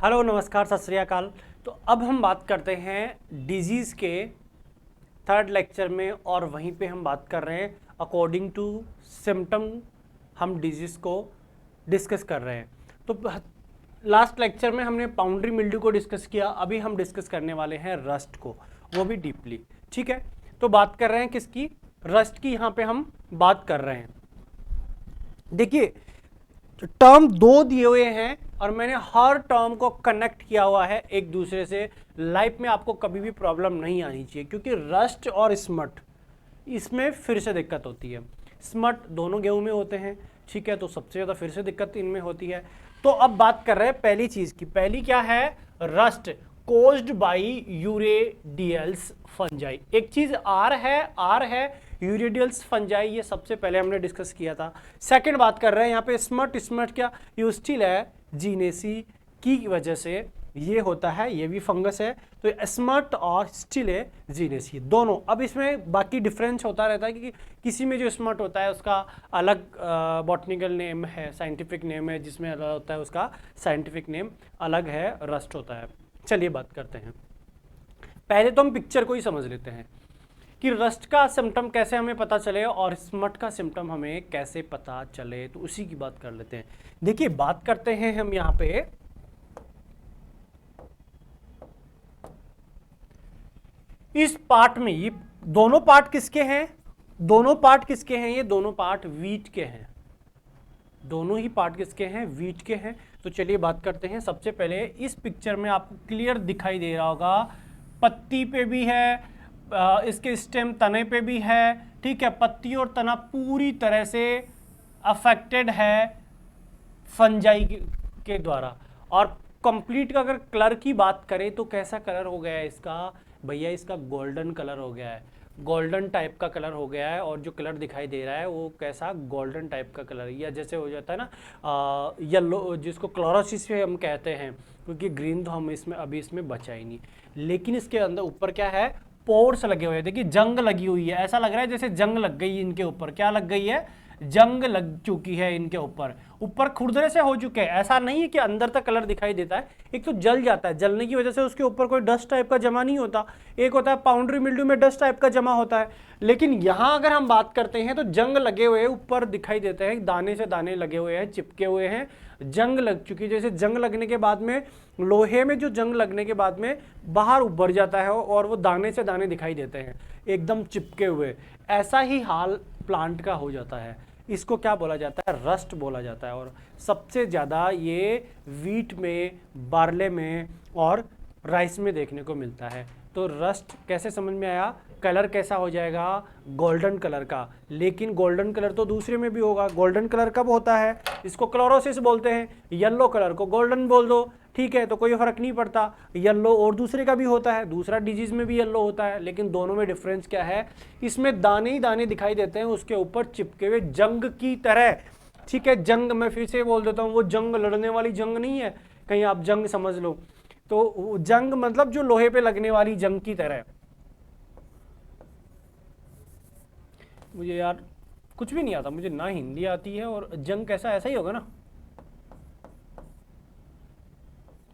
Hello नमस्कार सत श्री अकाल। तो अब हम बात करते हैं डिजीज़ के थर्ड लेक्चर में और वहीं पे हम बात कर रहे हैं अकॉर्डिंग टू सिम्टम हम डिजीज़ को डिस्कस कर रहे हैं। तो लास्ट लेक्चर में हमने पाउंड्री मिल्ड्यू को डिस्कस किया, अभी हम डिस्कस करने वाले हैं रस्ट को, वो भी डीपली। ठीक है, तो बात कर रहे हैं किसकी? रस्ट की यहाँ पे हम बात कर रहे हैं। देखिए टर्म दो दिए हुए हैं और मैंने हर टर्म को कनेक्ट किया हुआ है एक दूसरे से। लाइफ में आपको कभी भी प्रॉब्लम नहीं आनी चाहिए, क्योंकि रस्ट और स्मट इसमें फिर से दिक्कत होती है। स्मट दोनों गेहूं में होते हैं, ठीक है, तो सबसे ज़्यादा फिर से दिक्कत इनमें होती है। तो अब बात कर रहे हैं पहली चीज़ की। पहली क्या है? Rust caused by uredinales fungi. एक चीज़ आर है यूरेडियल्स फंजाई, ये सबसे पहले हमने डिस्कस किया था। सेकंड बात कर रहे हैं यहाँ पे स्मट। स्मट क्या? यूस्टिल है जीनेसी की वजह से ये होता है, ये भी फंगस है। तो स्मट और स्टिले जीनेसी दोनों। अब इसमें बाकी डिफरेंस होता रहता है कि किसी में जो स्मट होता है उसका अलग बॉटनिकल नेम है, साइंटिफिक नेम है, जिसमें अलग होता है उसका साइंटिफिक नेम अलग है, रस्ट होता है। चलिए बात करते हैं। पहले तो हम पिक्चर को ही समझ लेते हैं कि रस्ट का सिम्टम कैसे हमें पता चले और स्मट का सिम्टम हमें कैसे पता चले, तो उसी की बात कर लेते हैं। देखिए बात करते हैं हम यहाँ पे इस पार्ट में। ये दोनों पार्ट किसके हैं? दोनों पार्ट किसके हैं? ये दोनों पार्ट वीट के हैं। दोनों ही पार्ट किसके हैं? वीट के हैं। तो चलिए बात करते हैं। सबसे पहले इस पिक्चर में आपको क्लियर दिखाई दे रहा होगा, पत्ती पे भी है, इसके स्टेम तने पे भी है, ठीक है। पत्ती और तना पूरी तरह से अफेक्टेड है फंजाई के द्वारा। और कंप्लीट का अगर कलर की बात करें तो कैसा कलर हो गया है इसका? भैया इसका गोल्डन कलर हो गया है, गोल्डन टाइप का कलर हो गया है। और जो कलर दिखाई दे रहा है वो कैसा? गोल्डन टाइप का कलर, या जैसे हो जाता है ना येलो, जिसको क्लोरोसिस पे हम कहते हैं, क्योंकि ग्रीन तो हम इसमें अभी इसमें बचा ही नहीं। लेकिन इसके अंदर ऊपर क्या है? पोर्स लगे हुए हैं। देखिए जंग लगी हुई है, ऐसा लग रहा है जैसे जंग लग गई है इनके ऊपर। क्या लग गई है? जंग लग चुकी है इनके ऊपर। ऊपर खुरदरे से हो चुके हैं। ऐसा नहीं है कि अंदर तक कलर दिखाई देता है, एक तो जल जाता है, जलने की वजह से उसके ऊपर कोई डस्ट टाइप का जमा नहीं होता। एक होता है पाउंड्री मिल्ड्यू में डस्ट टाइप का जमा होता है। लेकिन यहां अगर हम बात करते हैं तो जंग लगे हुए ऊपर दिखाई देते हैं, दाने से दाने लगे हुए हैं, चिपके हुए हैं, जंग लग चुकी है। जैसे जंग लगने के बाद में, लोहे में जो जंग लगने के बाद में बाहर उभर जाता है और वो दाने से दाने दिखाई देते हैं एकदम चिपके हुए, ऐसा ही हाल प्लांट का हो जाता है। इसको क्या बोला जाता है? रस्ट बोला जाता है। और सबसे ज़्यादा ये वीट में, बार्ले में और राइस में देखने को मिलता है। तो रस्ट कैसे समझ में आया? कलर कैसा हो जाएगा? गोल्डन कलर का। लेकिन गोल्डन कलर तो दूसरे में भी होगा। गोल्डन कलर कब होता है? इसको क्लोरोसिस बोलते हैं। येलो कलर को गोल्डन बोल दो, ठीक है, तो कोई फर्क नहीं पड़ता। येलो और दूसरे का भी होता है, दूसरा डिजीज में भी येलो होता है। लेकिन दोनों में डिफरेंस क्या है? इसमें दाने ही दाने दिखाई देते हैं उसके ऊपर चिपके हुए जंग की तरह, ठीक है। जंग, मैं फिर से बोल देता हूँ, वो जंग लड़ने वाली जंग नहीं है, कहीं आप जंग समझ लो। तो जंग मतलब जो लोहे पे लगने वाली जंग की तरह। मुझे यार कुछ भी नहीं आता, मुझे ना हिंदी आती है, और जंग कैसा? ऐसा ही होगा ना,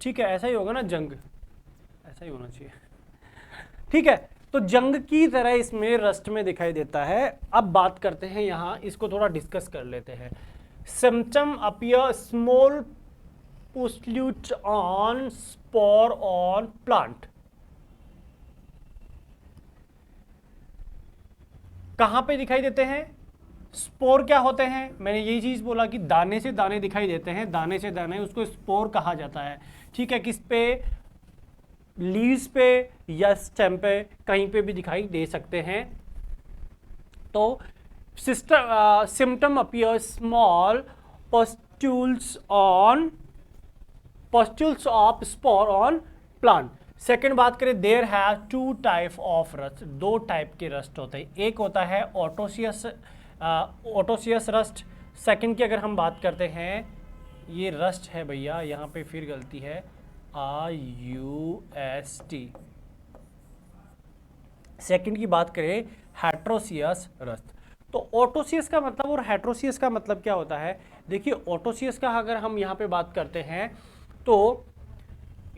ठीक है, ऐसा ही होगा ना, जंग ऐसा ही होना चाहिए, ठीक है। तो जंग की तरह इसमें रस्ट में दिखाई देता है। अब बात करते हैं यहां, इसको थोड़ा डिस्कस कर लेते हैं। Symptom appear small pustule on spore on plant. कहां पे दिखाई देते हैं? स्पोर क्या होते हैं? मैंने यही चीज बोला कि दाने से दाने दिखाई देते हैं, दाने से दाने, उसको स्पोर कहा जाता है, ठीक है। किस पे? लीव्स पे या स्टेम पे, कहीं पे भी दिखाई दे सकते हैं। तो symptom appear small pustules of spore on plant. Second बात करें, there have two type of rust. दो टाइप के रस्ट होते हैं। एक होता है ओटोसियस रस्ट। सेकेंड की अगर हम बात करते हैं, ये रस्ट है भैया, यहाँ पे फिर गलती है, RUST। सेकंड की बात करें, हेट्रोसियस रस्ट। तो ओटोसियस का मतलब और हेट्रोसियस का मतलब क्या होता है? देखिए ओटोसियस का अगर हम यहाँ पे बात करते हैं तो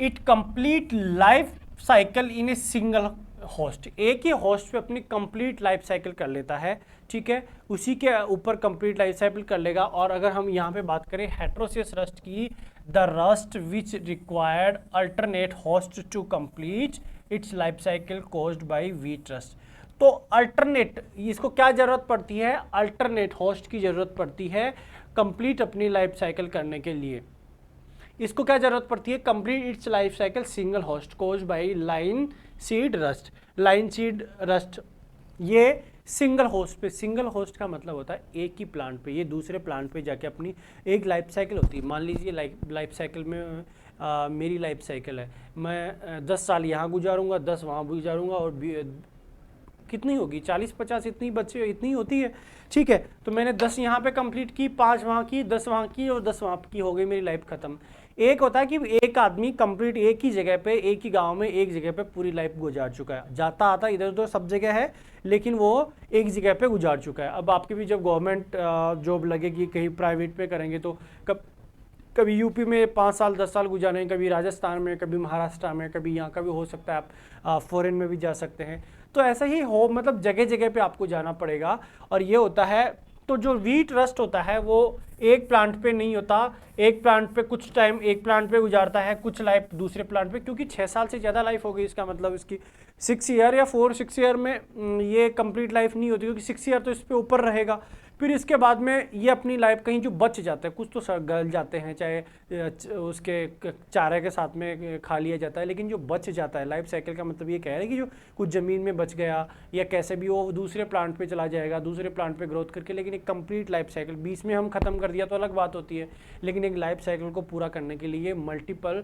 it complete life cycle in a single host, एक ही होस्ट पे अपनी कंप्लीट लाइफ साइकिल कर लेता है, ठीक है, उसी के ऊपर कंप्लीट लाइफ साइकिल कर लेगा। और अगर हम यहाँ पे बात करें हेटेरोसियस रस्ट की, the rust which required alternate host to complete its life cycle caused by wheat rust. तो अल्टरनेट, इसको क्या जरूरत पड़ती है, अल्टरनेट होस्ट की जरूरत पड़ती है कंप्लीट अपनी लाइफ साइकिल करने के लिए। इसको क्या जरूरत पड़ती है, complete its life cycle single host caused by line seed rust. Line seed rust ये सिंगल होस्ट पे, सिंगल होस्ट का मतलब होता है एक ही प्लांट पे, ये दूसरे प्लांट पे जाके अपनी एक लाइफ साइकिल होती है। मान लीजिए लाइफ साइकिल में मेरी लाइफ साइकिल है, मैं 10 साल यहाँ गुजारूंगा, 10 वहाँ गुजारूंगा, और कितनी होगी, 40-50 इतनी बच्चे इतनी होती है, ठीक है। तो मैंने 10 यहाँ पे कंप्लीट की, 5 वहाँ की, 10 वहाँ की और 10 वहाँ की, हो गई मेरी लाइफ खत्म। एक होता है कि एक आदमी कंप्लीट एक ही जगह पे, एक ही गांव में एक जगह पे पूरी लाइफ गुजार चुका है, जाता आता इधर उधर सब जगह है, लेकिन वो एक जगह पे गुजार चुका है। अब आपकी भी जब गवर्नमेंट जॉब लगेगी, कहीं प्राइवेट पे करेंगे, तो कभी यूपी में 5 साल 10 साल गुजारेंगे, कभी राजस्थान में, कभी महाराष्ट्र में, कभी यहाँ का भी हो सकता है, आप फॉरेन में भी जा सकते हैं। तो ऐसा ही हो, मतलब जगह जगह पे आपको जाना पड़ेगा। और ये होता है, तो जो वीट रस्ट होता है वो एक प्लांट पे नहीं होता, एक प्लांट पे कुछ टाइम एक प्लांट पे गुजारता है, कुछ लाइफ दूसरे प्लांट पे, क्योंकि 6 साल से ज़्यादा लाइफ हो गई, इसका मतलब इसकी 6 ईयर या 6 ईयर में ये कंप्लीट लाइफ नहीं होती, क्योंकि 6 ईयर तो इस पे ऊपर रहेगा। फिर इसके बाद में ये अपनी लाइफ कहीं जो बच जाता है, कुछ तो गल जाते हैं, चाहे उसके चारे के साथ में खा लिया जाता है, लेकिन जो बच जाता है, लाइफ साइकिल का मतलब ये कह रहे हैं कि जो कुछ ज़मीन में बच गया या कैसे भी वो दूसरे प्लांट पे चला जाएगा, दूसरे प्लांट पे ग्रोथ करके, लेकिन एक कंप्लीट लाइफ साइकिल बीच में हम ख़त्म कर दिया तो अलग बात होती है, लेकिन एक लाइफ साइकिल को पूरा करने के लिए मल्टीपल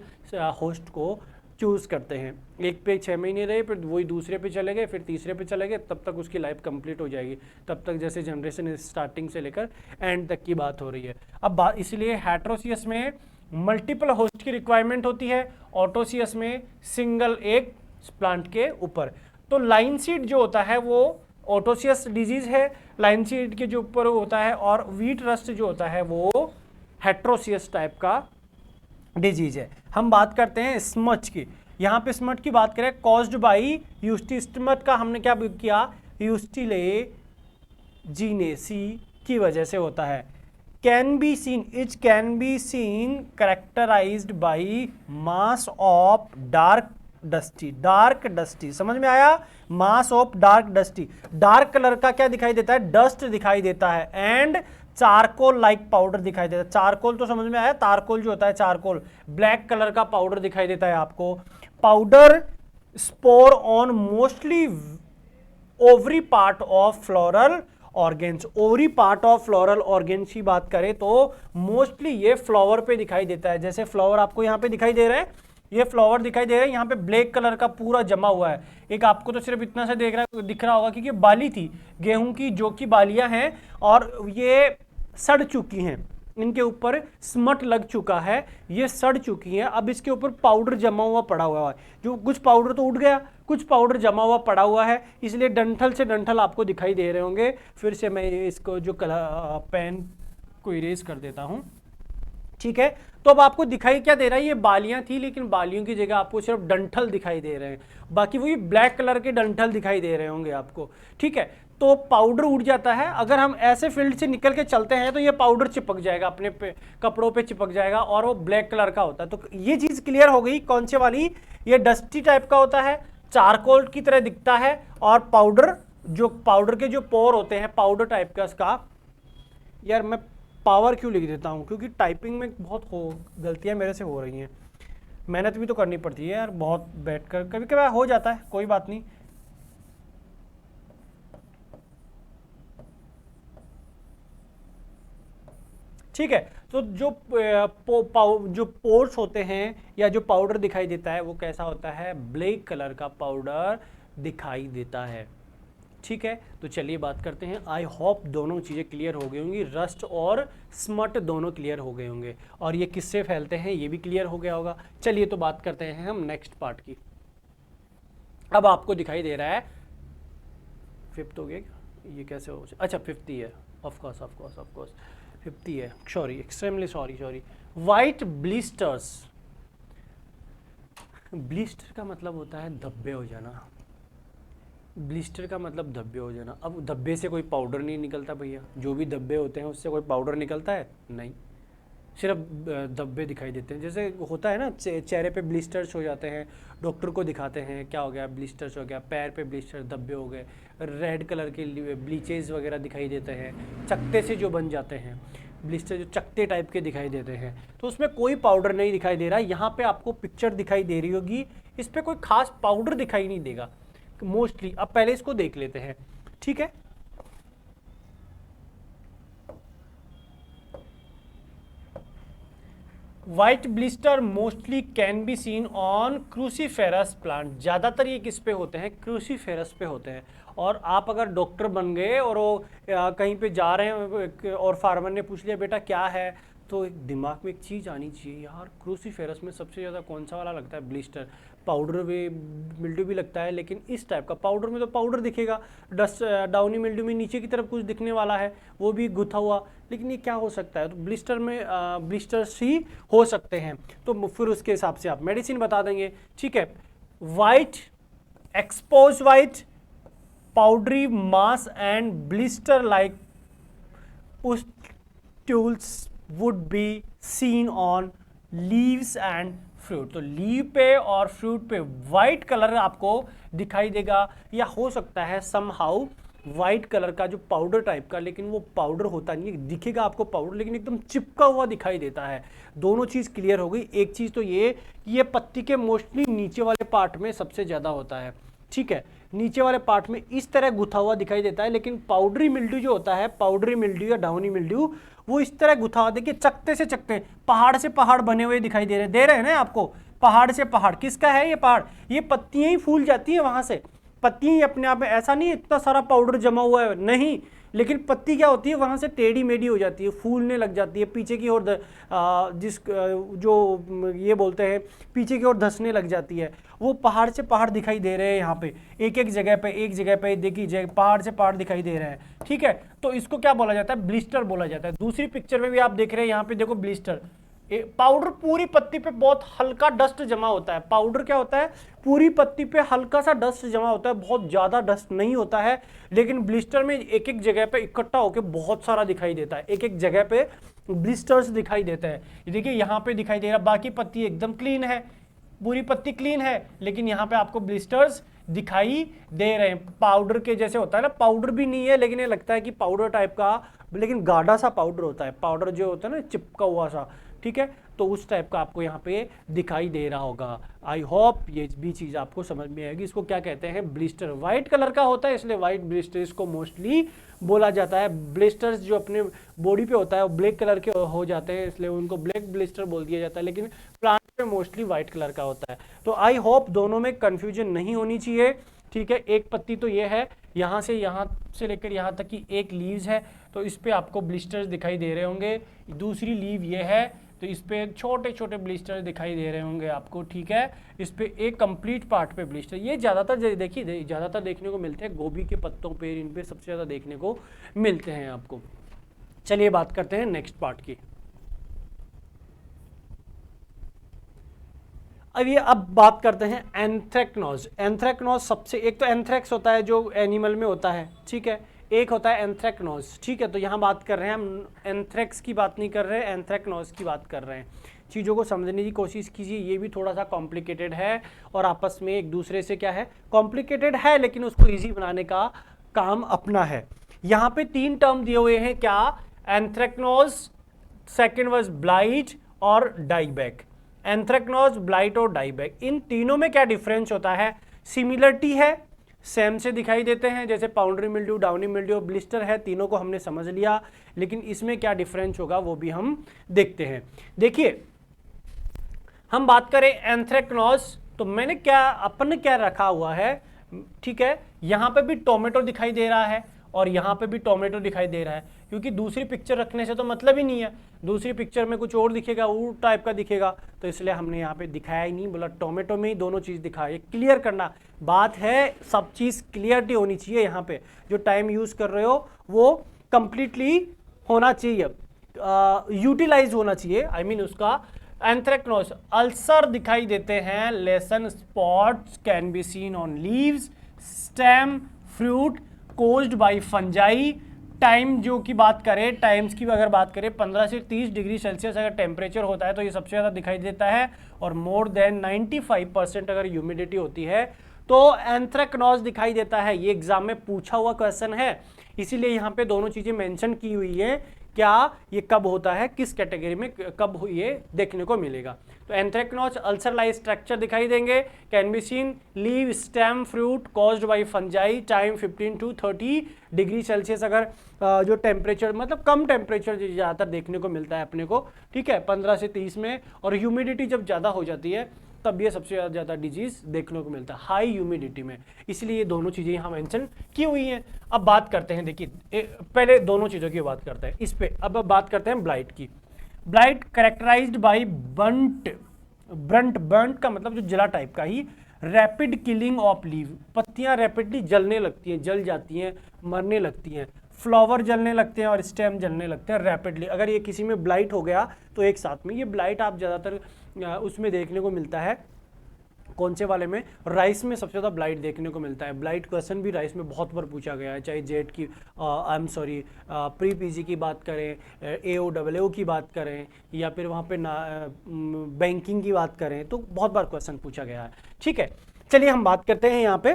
होस्ट को चूज़ करते हैं। एक पे 6 महीने रहे, फिर वही दूसरे पे चले गए, फिर तीसरे पे चले गए, तब तक उसकी लाइफ कंप्लीट हो जाएगी, तब तक जैसे जनरेशन स्टार्टिंग से लेकर एंड तक की बात हो रही है। अब बात इसलिए हेटेरोसियस में मल्टीपल होस्ट की रिक्वायरमेंट होती है, ऑटोसियस में सिंगल एक प्लांट के ऊपर। तो लाइन सीड जो होता है वो ऑटोसियस डिजीज है, लाइन सीड के जो ऊपर होता है, और वीट रस्ट जो होता है वो हेटेरोसियस टाइप का डिजीज है। हम बात करते हैं स्मच की। यहाँ पे स्मट की बात करें, कॉज्ड बाई यूस्टी, स्मट का हमने क्या किया, यूस्टिलेजिनेसी की वजह से होता है। Can be seen, it can be seen characterised by mass of dark dusty, dark dusty, समझ में आया, mass of dark dusty, dark colour का क्या दिखाई देता है, डस्ट दिखाई देता है, एंड चारकोल लाइक पाउडर दिखाई देता है। चारकोल तो समझ में आया, तारकोल जो होता है चारकोल, ब्लैक कलर का पाउडर दिखाई देता है आपको। Powder spore on mostly ovary part of floral organs, ovary part of floral organs की बात करें तो मोस्टली ये फ्लावर पे दिखाई देता है। जैसे फ्लावर आपको यहाँ पे दिखाई दे रहा है, ये फ्लावर दिखाई दे रहा है, यहाँ पे ब्लैक कलर का पूरा जमा हुआ है। एक आपको तो सिर्फ इतना से दिख रहा होगा क्योंकि बाली थी गेहूं की, जो कि बालियां हैं और ये सड़ चुकी हैं, इनके ऊपर स्मट लग चुका है, ये सड़ चुकी हैं। अब इसके ऊपर पाउडर जमा हुआ पड़ा हुआ है, जो कुछ पाउडर तो उठ गया, कुछ पाउडर जमा हुआ पड़ा हुआ है, इसलिए डंठल से डंठल आपको दिखाई दे रहे होंगे। फिर से मैं इसको जो पेन को इरेज कर देता हूं, ठीक है। तो अब आपको दिखाई क्या दे रहा है, ये बालियां थी, लेकिन बालियों की जगह आपको सिर्फ डंठल दिखाई दे रहे हैं, बाकी वही ब्लैक कलर के डंठल दिखाई दे रहे होंगे आपको, ठीक है। तो पाउडर उड़ जाता है, अगर हम ऐसे फील्ड से निकल के चलते हैं तो ये पाउडर चिपक जाएगा, अपने कपड़ों पे चिपक जाएगा और वो ब्लैक कलर का होता है। तो ये चीज क्लियर हो गई, कौन से वाली, ये डस्टी टाइप का होता है, चारकोल की तरह दिखता है, और पाउडर, जो पाउडर के जो पोर होते हैं पाउडर टाइप का इसका, यार मैं पावर क्यों लिख देता हूँ, क्योंकि टाइपिंग में बहुत गलतियाँ मेरे से हो रही हैं, मेहनत भी तो करनी पड़ती है यार, बहुत बैठ कर कभी कभी हो जाता है, कोई बात नहीं। ठीक है, तो जो जो पोर्स होते हैं या जो पाउडर दिखाई देता है वो कैसा होता है, ब्लैक कलर का पाउडर दिखाई देता है, ठीक है। तो चलिए बात करते हैं, आई होप दोनों चीज़ें क्लियर हो गई होंगी, रस्ट और स्मट दोनों क्लियर हो गए होंगे, और ये किससे फैलते हैं ये भी क्लियर हो गया होगा। चलिए तो बात करते हैं हम नेक्स्ट पार्ट की। अब आपको दिखाई दे रहा है, 5th हो गया, ये कैसे हो, अच्छा 50 है, ऑफकोर्स 50 है, sorry, extremely sorry. White blisters, blister का मतलब होता है धब्बे हो जाना। ब्लिस्टर का मतलब धब्बे हो जाना। अब धब्बे से कोई पाउडर नहीं निकलता भैया, जो भी धब्बे होते हैं उससे कोई पाउडर निकलता है नहीं, सिर्फ धब्बे दिखाई देते हैं। जैसे होता है ना चेहरे पे ब्लिस्टर्स हो जाते हैं, डॉक्टर को दिखाते हैं क्या हो गया, ब्लिस्टर्स हो गया, पैर पे ब्लिस्टर धब्बे हो गए, रेड कलर के ब्लीचेज वगैरह दिखाई देते हैं, चकते से जो बन जाते हैं ब्लिस्टर, जो चकते टाइप के दिखाई देते हैं, तो उसमें कोई पाउडर नहीं दिखाई दे रहा। यहाँ पे आपको पिक्चर दिखाई दे रही होगी, इस पर कोई खास पाउडर दिखाई नहीं देगा मोस्टली। अब पहले इसको देख लेते हैं, ठीक है। White blister mostly can be seen on cruciferous plant. ज़्यादातर ये किस पे होते हैं, क्रूसीफेरस पे होते हैं। और आप अगर डॉक्टर बन गए और वो कहीं पे जा रहे हैं और फार्मर ने पूछ लिया बेटा क्या है, तो एक दिमाग में एक चीज़ आनी चाहिए यार, क्रूसीफेरस में सबसे ज़्यादा कौन सा वाला लगता है, ब्लिस्टर। पाउडर भी मिल्ड्यू भी लगता है, लेकिन इस टाइप का पाउडर में तो पाउडर दिखेगा, डस्ट डाउनी मिल्ड्यू में नीचे की तरफ कुछ दिखने वाला है, वो भी गुथा हुआ, लेकिन ये क्या हो सकता है, तो ब्लिस्टर में ब्लिस्टर्स ही हो सकते हैं। तो फिर उसके हिसाब से आप मेडिसिन बता देंगे, ठीक है। White, expose white, powdery mass and blister like pustules would be seen on leaves and fruit। तो लीव पे और फ्रूट पे वाइट कलर आपको दिखाई देगा, या हो सकता है समहाउ वाइट कलर का जो पाउडर टाइप का, लेकिन वो पाउडर होता नहीं है, दिखेगा आपको पाउडर लेकिन एकदम चिपका हुआ दिखाई देता है। दोनों चीज़ क्लियर हो गई। एक चीज़ तो ये पत्ती के मोस्टली नीचे वाले पार्ट में सबसे ज़्यादा होता है, ठीक है, नीचे वाले पार्ट में इस तरह गुथा हुआ दिखाई देता है, लेकिन पाउडरी मिल्ड्यू जो होता है, पाउडरी मिल्ड्यू या डाउनी मिल्ड्यू, वो इस तरह गुथा हुआ, देखिए चकते से चकते, पहाड़ से पहाड़ बने हुए दिखाई दे रहे हैं ना आपको, पहाड़ से पहाड़। किसका है ये पहाड़, ये पत्तियां ही फूल जाती है वहां से, पत्तियां ही अपने आप में, ऐसा नहीं इतना सारा पाउडर जमा हुआ है, नहीं, लेकिन पत्ती क्या होती है वहां से टेढ़ी मेढ़ी हो जाती है, फूलने लग जाती है, पीछे की ओर जो ये बोलते हैं पीछे की ओर धंसने लग जाती है। वो पहाड़ से पहाड़ दिखाई दे रहे हैं यहाँ पे, एक जगह पे देखिए पहाड़ से पहाड़ दिखाई दे रहे हैं, ठीक है। तो इसको क्या बोला जाता है, ब्लिस्टर बोला जाता है। दूसरी पिक्चर में भी आप देख रहे हैं, यहाँ पे देखो ब्लिस्टर, पाउडर पूरी पत्ती पे बहुत हल्का डस्ट जमा होता है। पाउडर क्या होता है, पूरी पत्ती पे हल्का सा डस्ट जमा होता है, बहुत ज्यादा डस्ट नहीं होता है, लेकिन ब्लिस्टर में एक एक जगह पे इकट्ठा होकर बहुत सारा दिखाई देता है, एक एक जगह पे ब्लिस्टर्स दिखाई देते हैं। देखिए यहाँ पे दिखाई दे रहा, बाकी पत्ती एकदम क्लीन है, पूरी पत्ती क्लीन है, लेकिन यहाँ पे आपको ब्लिस्टर्स दिखाई दे रहे हैं। पाउडर के जैसे होता है ना, पाउडर भी नहीं है लेकिन ये लगता है कि पाउडर टाइप का, लेकिन गाढ़ा सा पाउडर होता है, पाउडर जो होता है ना चिपका हुआ सा, ठीक है, तो उस टाइप का आपको यहाँ पे दिखाई दे रहा होगा। आई होप ये भी चीज़ आपको समझ में आएगी। इसको क्या कहते हैं, ब्लिस्टर। व्हाइट कलर का होता है इसलिए व्हाइट ब्लिस्टर इसको मोस्टली बोला जाता है। ब्लिस्टर्स जो अपने बॉडी पे होता है वो ब्लैक कलर के हो जाते हैं, इसलिए उनको ब्लैक ब्लिस्टर बोल दिया जाता है, लेकिन प्लांट पे मोस्टली व्हाइट कलर का होता है। तो आई होप दोनों में कन्फ्यूजन नहीं होनी चाहिए, ठीक है। एक पत्ती तो ये है, यहाँ से लेकर यहाँ तक की एक लीव्स है, तो इस पे आपको ब्लिस्टर्स दिखाई दे रहे होंगे। दूसरी लीव ये है, तो इस पे छोटे छोटे ब्लिस्टर दिखाई दे रहे होंगे आपको, ठीक है। इस पे एक कंप्लीट पार्ट पे ब्लिस्टर, ये ज़्यादातर देखिए ज़्यादातर देखने को मिलते हैं गोभी के पत्तों पे, इन पे सबसे ज़्यादा देखने को मिलते हैं आपको। चलिए बात करते हैं नेक्स्ट पार्ट की। अब बात करते हैं एंथ्रेक्नोज। एंथ्रेक्नोज सबसे, एक तो एंथ्रेक्स होता है जो एनिमल में होता है, ठीक है, एक होता है एंथ्रेक्नोज, ठीक है। तो यहाँ बात कर रहे हैं हम एंथ्रेक्स की बात नहीं कर रहे हैं, एंथ्रेक्नोज की बात कर रहे हैं। चीज़ों को समझने की कोशिश कीजिए, ये भी थोड़ा सा कॉम्प्लिकेटेड है और आपस में एक दूसरे से क्या है, कॉम्प्लिकेटेड है, लेकिन उसको ईजी बनाने का काम अपना है। यहाँ पे 3 टर्म दिए हुए हैं, क्या, एंथ्रेक्नोज, सेकेंड वाज ब्लाइट और डाइबैक। एंथ्रेक्नोज, ब्लाइट और डाइबैक, इन तीनों में क्या डिफरेंस होता है, सिमिलरिटी है, सेम से दिखाई देते हैं, जैसे powdery mildew, downy mildew, blister है, तीनों को हमने समझ लिया, लेकिन इसमें क्या डिफरेंस होगा वो भी हम देखते हैं। देखिए हम बात करें एंथ्रेक्नोज, तो मैंने क्या रखा हुआ है, ठीक है, यहाँ पे भी टोमेटो दिखाई दे रहा है और यहाँ पे भी टोमेटो दिखाई दे रहा है, क्योंकि दूसरी पिक्चर रखने से तो मतलब ही नहीं है, दूसरी पिक्चर में कुछ और दिखेगा, वो टाइप का दिखेगा, तो इसलिए हमने यहाँ पे दिखाया ही नहीं, बोला टोमेटो में ही दोनों चीज़ दिखाई। क्लियर करना बात है, सब चीज़ क्लियरिटी होनी चाहिए। यहाँ पे जो टाइम यूज़ कर रहे हो वो कंप्लीटली होना चाहिए, यूटिलाइज होना चाहिए, आई मीन उसका एंथ्रेक्नोज अल्सर दिखाई देते हैं, lesson spots can be seen on leaves, stem, fruit, caused by fungi. Time जो की बात करें, टाइम्स की अगर बात करें 15 से 30 डिग्री सेल्सियस अगर टेम्परेचर होता है तो ये सबसे ज़्यादा दिखाई देता है, और मोर देन 95% अगर ह्यूमिडिटी होती है तो एंथ्रेक्नोज दिखाई देता है। ये एग्जाम में पूछा हुआ क्वेश्चन है, इसीलिए यहाँ पे दोनों चीजें मेंशन की हुई है, क्या ये कब होता है, किस कैटेगरी में कब ये देखने को मिलेगा। तो एंथ्रेक्नोज अल्सर लाइक स्ट्रक्चर दिखाई देंगे, can be seen leave, stem, fruit, caused by fungi, time 15 to 30 degree Celsius अगर जो टेम्परेचर मतलब कम टेम्परेचर ज़्यादातर देखने को मिलता है अपने को, ठीक है, 15 से 30 में, और ह्यूमिडिटी जब ज़्यादा हो जाती है तब ये सबसे ज़्यादा डिजीज देखने को मिलता है हाई ह्यूमिडिटी में, इसलिए ये दोनों चीज़ें यहाँ मेंशन की हुई हैं। अब बात करते हैं, देखिए पहले दोनों चीज़ों की बात करते हैं इस पे, अब बात करते हैं ब्लाइट की। ब्लाइट कैरेक्टराइज्ड बाय बर्ंट का मतलब जो जला टाइप का ही, रैपिड किलिंग ऑफ लीव, पत्तियां रैपिडली जलने लगती हैं, जल जाती हैं, मरने लगती हैं, फ्लावर जलने लगते हैं और स्टेम जलने लगते हैं रैपिडली। अगर ये किसी में ब्लाइट हो गया तो एक साथ में, ये ब्लाइट आप ज़्यादातर उसमें देखने को मिलता है, कौन से वाले में, राइस में सबसे ज़्यादा ब्लाइट देखने को मिलता है। ब्लाइट क्वेश्चन भी राइस में बहुत बार पूछा गया है, चाहे जेट की I am sorry pre PG की बात करें, AOAO की बात करें, या फिर वहाँ पे बैंकिंग की बात करें, तो बहुत बार क्वेश्चन पूछा गया है। ठीक है, चलिए हम बात करते हैं यहाँ पे।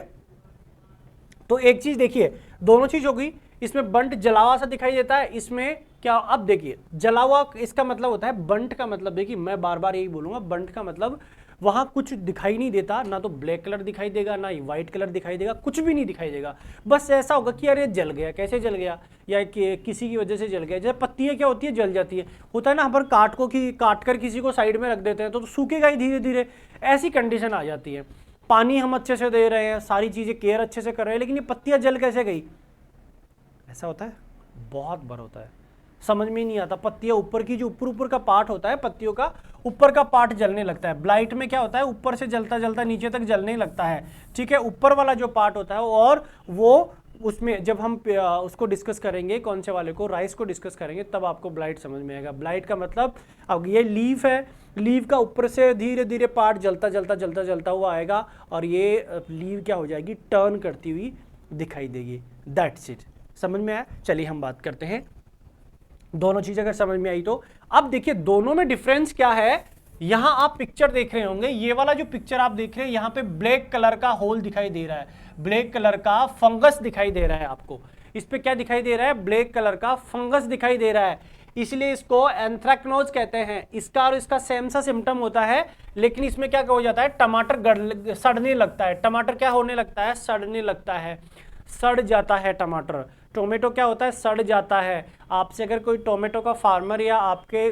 तो एक चीज़ देखिए, दोनों चीज़ हो गई, इसमें बंट जला हुआ सा दिखाई देता है, इसमें क्या, अब देखिए जला हुआ इसका मतलब होता है, बंट का मतलब देखिए मैं बार बार यही बोलूंगा, बंट का मतलब वहां कुछ दिखाई नहीं देता, ना तो ब्लैक कलर दिखाई देगा, ना ही व्हाइट कलर दिखाई देगा, कुछ भी नहीं दिखाई देगा, बस ऐसा होगा कि अरे जल गया, कैसे जल गया, या कि किसी की वजह से जल गया। जैसे पत्तियां क्या होती है, जल जाती है, होता है ना, हम पर काट कर किसी को साइड में रख देते हैं तो सूखेगा ही धीरे धीरे, ऐसी कंडीशन आ जाती है। पानी हम अच्छे से दे रहे हैं, सारी चीजें केयर अच्छे से कर रहे हैं, लेकिन ये पत्तियां जल कैसे गई, ऐसा होता है, बहुत बार होता है, समझ में ही नहीं आता। पत्तियां ऊपर की, जो ऊपर का पार्ट होता है पत्तियों का, ऊपर का पार्ट जलने लगता है। ब्लाइट में क्या होता है, ऊपर से जलता जलता नीचे तक जलने लगता है, ठीक है, ऊपर वाला जो पार्ट होता है, और वो उसमें जब हम उसको डिस्कस करेंगे, कौन से वाले को, राइस को डिस्कस करेंगे, तब आपको ब्लाइट समझ में आएगा। ब्लाइट का मतलब, अब ये लीफ है, लीव का ऊपर से धीरे धीरे पार्ट जलता हुआ आएगा, और ये लीव क्या हो जाएगी, टर्न करती हुई दिखाई देगी। दैट्स इट, समझ में आया। चलिए हम बात करते हैं, दोनों चीज अगर समझ में आई तो अब देखिए दोनों में डिफरेंस क्या है। यहां आप पिक्चर देख रहे होंगे, ये वाला जो पिक्चर आप देख रहे हैं, यहां पे ब्लैक कलर का होल दिखाई दे रहा है, ब्लैक कलर का फंगस दिखाई दे रहा है आपको। इस पे क्या दिखाई दे रहा है, ब्लैक कलर का फंगस दिखाई दे रहा है, इसलिए इसको एंथ्रेक्नोज कहते हैं। इसका और इसका सेम सा सिम्टम होता है, लेकिन इसमें क्या हो जाता है, टमाटर सड़ने लगता है। टमाटर क्या होने लगता है, सड़ने लगता है, सड़ जाता है टमाटर। टोमेटो क्या होता है, सड़ जाता है। आपसे अगर कोई टोमेटो का फार्मर या आपके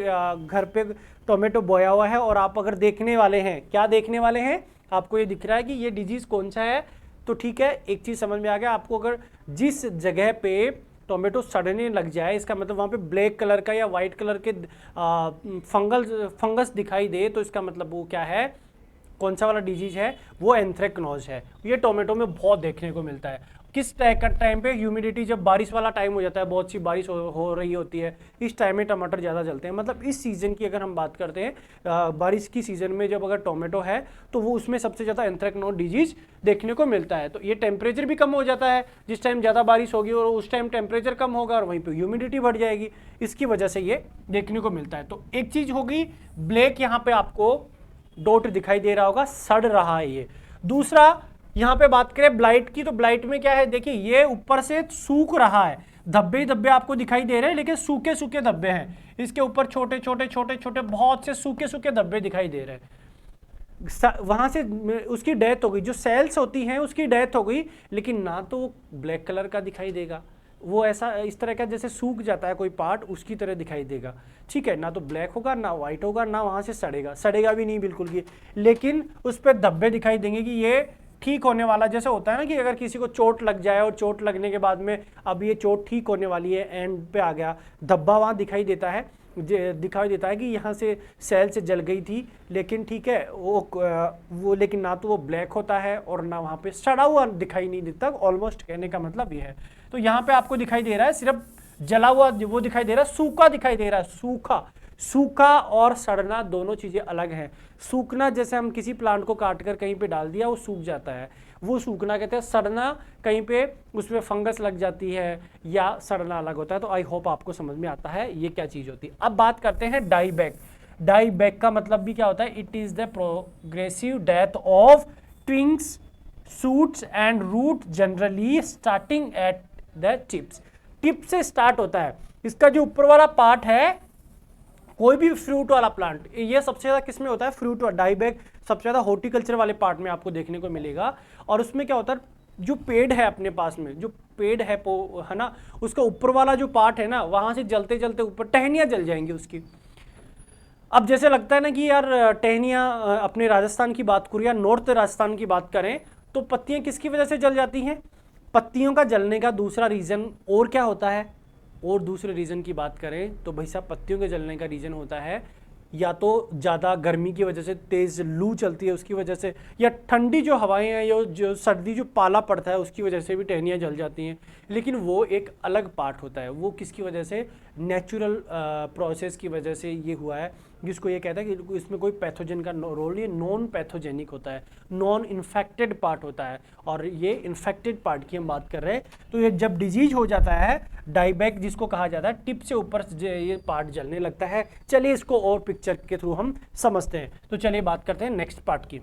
घर पे टोमेटो बोया हुआ है और आप अगर देखने वाले हैं, क्या देखने वाले हैं, आपको ये दिख रहा है कि ये डिजीज कौन सा है, तो ठीक है, एक चीज समझ में आ गया आपको। अगर जिस जगह पे टोमेटो सड़ने लग जाए, इसका मतलब वहाँ पे ब्लैक कलर का या वाइट कलर के फंगस दिखाई दे, तो इसका मतलब वो क्या है, कौन सा वाला डिजीज है, वो एंथ्रेक्नोज है। ये टोमेटो में बहुत देखने को मिलता है। किस टाइम पे, ह्यूमिडिटी जब बारिश वाला टाइम हो जाता है, बहुत सी बारिश हो रही होती है, इस टाइम में टमाटर ज़्यादा जलते हैं। मतलब इस सीज़न की अगर हम बात करते हैं, बारिश की सीज़न में जब अगर टोमेटो है तो वो उसमें सबसे ज़्यादा एंथ्रेक्नोज डिजीज देखने को मिलता है। तो ये टेम्परेचर भी कम हो जाता है, जिस टाइम ज़्यादा बारिश होगी और उस टाइम टेम्परेचर कम होगा और वहीं पर ह्यूमिडिटी बढ़ जाएगी, इसकी वजह से ये देखने को मिलता है। तो एक चीज़ होगी, ब्लैक यहाँ पे आपको डॉट दिखाई दे रहा होगा, सड़ रहा है ये। दूसरा, यहां पे बात करें ब्लाइट की, तो ब्लाइट में क्या है, देखिए ये ऊपर से सूख रहा है, धब्बे धब्बे आपको दिखाई दे रहे हैं, लेकिन सूखे सूखे धब्बे हैं। इसके ऊपर छोटे छोटे छोटे छोटे बहुत से सूखे सूखे धब्बे दिखाई दे रहे हैं। वहां से उसकी डेथ हो गई, जो सेल्स होती हैं उसकी डेथ हो गई, लेकिन ना तो ब्लैक कलर का दिखाई देगा, वो ऐसा इस तरह का जैसे सूख जाता है कोई पार्ट, उसकी तरह दिखाई देगा, ठीक है, ना तो ब्लैक होगा, ना व्हाइट होगा, ना वहां से सड़ेगा भी नहीं बिल्कुल भी, लेकिन उस पर धब्बे दिखाई देंगे कि ये ठीक होने वाला। जैसे होता है ना कि अगर किसी को चोट लग जाए और चोट लगने के बाद में अब ये चोट ठीक होने वाली है, एंड पे आ गया, धब्बा वहाँ दिखाई देता है कि यहाँ से सेल से जल गई थी, लेकिन ठीक है वो लेकिन ना तो वो ब्लैक होता है और ना वहाँ पे सड़ा हुआ दिखाई नहीं देता। ऑलमोस्ट कहने का मतलब ये है। तो यहाँ पे आपको दिखाई दे रहा है सिर्फ जला हुआ वो दिखाई दे रहा है, सूखा दिखाई दे रहा है, सूखा, सूखा और सड़ना दोनों चीजें अलग हैं। सूखना जैसे हम किसी प्लांट को काट कर कहीं पे डाल दिया वो सूख जाता है, वो सूखना कहते हैं। सड़ना कहीं पे उसमें फंगस लग जाती है या सड़ना अलग होता है। तो आई होप आपको समझ में आता है ये क्या चीज होती है। अब बात करते हैं डाई बैक। डाई बैक का मतलब भी क्या होता है? It is the progressive death of twigs, shoots and root generally starting at the tips. Tip से स्टार्ट होता है, इसका जो ऊपर वाला पार्ट है, कोई भी फ्रूट वाला प्लांट, ये सबसे ज्यादा किस में होता है? फ्रूट वाला। डाई बैक सबसे ज्यादा हॉर्टिकल्चर वाले पार्ट में आपको देखने को मिलेगा। और उसमें क्या होता है, जो पेड़ है अपने पास में, जो पेड़ है ना, उसका ऊपर वाला जो पार्ट है ना, वहां से जलते जलते ऊपर टहनियां जल जाएंगी उसकी। अब जैसे लगता है ना कि यार टहनियां, अपने राजस्थान की बात करूं या नॉर्थ राजस्थान की बात करें, तो पत्तियां किसकी वजह से जल जाती हैं? पत्तियों का जलने का दूसरा रीजन और क्या होता है? और दूसरे रीजन की बात करें तो भाई साहब, पत्तियों के जलने का रीजन होता है या तो ज़्यादा गर्मी की वजह से, तेज़ लू चलती है उसकी वजह से, या ठंडी जो हवाएं हैं या जो सर्दी जो पाला पड़ता है उसकी वजह से भी टहनियाँ जल जाती हैं। लेकिन वो एक अलग पार्ट होता है, वो किसकी वजह से? नेचुरल प्रोसेस की वजह से ये हुआ है, जिसको ये कहता है कि इसमें कोई पैथोजन का रोल नहीं, नॉन पैथोजेनिक होता है, नॉन इन्फेक्टेड पार्ट होता है। और ये इन्फेक्टेड पार्ट की हम बात कर रहे हैं। तो ये जब डिजीज हो जाता है, डाईबैक जिसको कहा जाता है, टिप से ऊपर ये पार्ट जलने लगता है। चलिए इसको और पिक्चर के थ्रू हम समझते हैं। तो चलिए बात करते हैं नेक्स्ट पार्ट की।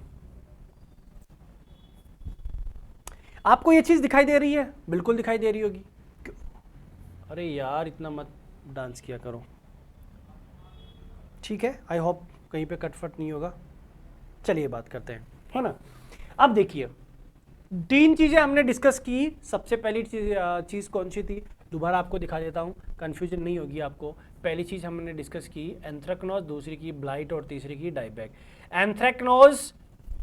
आपको ये चीज दिखाई दे रही है? बिल्कुल दिखाई दे रही होगी। अरे यार इतना मत डांस किया करो, ठीक है? आई होप कहीं पे कटफट नहीं होगा। चलिए बात करते हैं, है ना। अब देखिए, 3 चीजें हमने डिस्कस की। सबसे पहली चीज कौन सी थी? दोबारा आपको दिखा देता हूँ, कंफ्यूजन नहीं होगी आपको। पहली चीज हमने डिस्कस की एंथ्रेक्नोज, दूसरी की ब्लाइट और तीसरी की डाईबैक। एंथ्रेक्नोज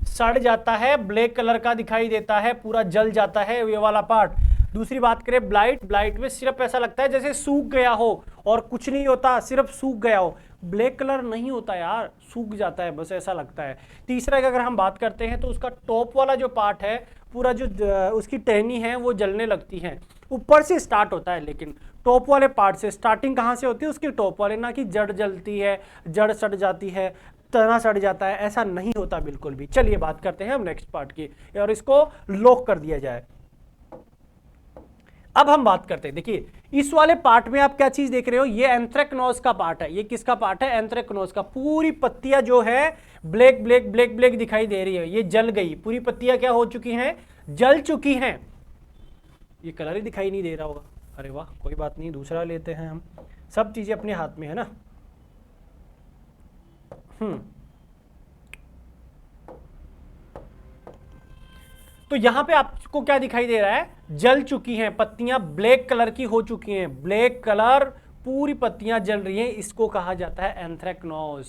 सड़ जाता है, ब्लैक कलर का दिखाई देता है, पूरा जल जाता है ये वाला पार्ट। दूसरी बात करें ब्लाइट, ब्लाइट में सिर्फ ऐसा लगता है जैसे सूख गया हो और कुछ नहीं होता, सिर्फ सूख गया हो। ब्लैक कलर नहीं होता यार, सूख जाता है, बस ऐसा लगता है। तीसरा की अगर हम बात करते हैं तो उसका टॉप वाला जो पार्ट है, पूरा जो उसकी टहनी है वो जलने लगती है। ऊपर से स्टार्ट होता है, लेकिन टॉप वाले पार्ट से स्टार्टिंग कहाँ से होती है? उसकी टॉप वाले, ना कि जड़ जलती है, जड़ सड़ जाती है, तना सड़ जाता है, ऐसा नहीं होता बिल्कुल भी। चलिए बात करते हैं हम नेक्स्ट पार्ट की और इसको लॉक कर दिया जाए। अब हम बात करते हैं, देखिए इस वाले पार्ट में आप क्या चीज देख रहे हो? ये एंथ्रेक्नोज का पार्ट है। ये किसका पार्ट है? एंथ्रेक्नोज का। पूरी पत्तियां जो है ब्लैक ब्लैक ब्लैक ब्लैक दिखाई दे रही है, ये जल गई। पूरी पत्तियां क्या हो चुकी हैं? जल चुकी हैं। ये कलर ही दिखाई नहीं दे रहा होगा। अरे वाह, कोई बात नहीं, दूसरा लेते हैं हम। सब चीजें अपने हाथ में है ना। तो यहां पे आपको क्या दिखाई दे रहा है? जल चुकी हैं पत्तियां, ब्लैक कलर की हो चुकी हैं, ब्लैक कलर, पूरी पत्तियां जल रही हैं। इसको कहा जाता है एंथ्रेक्नोज।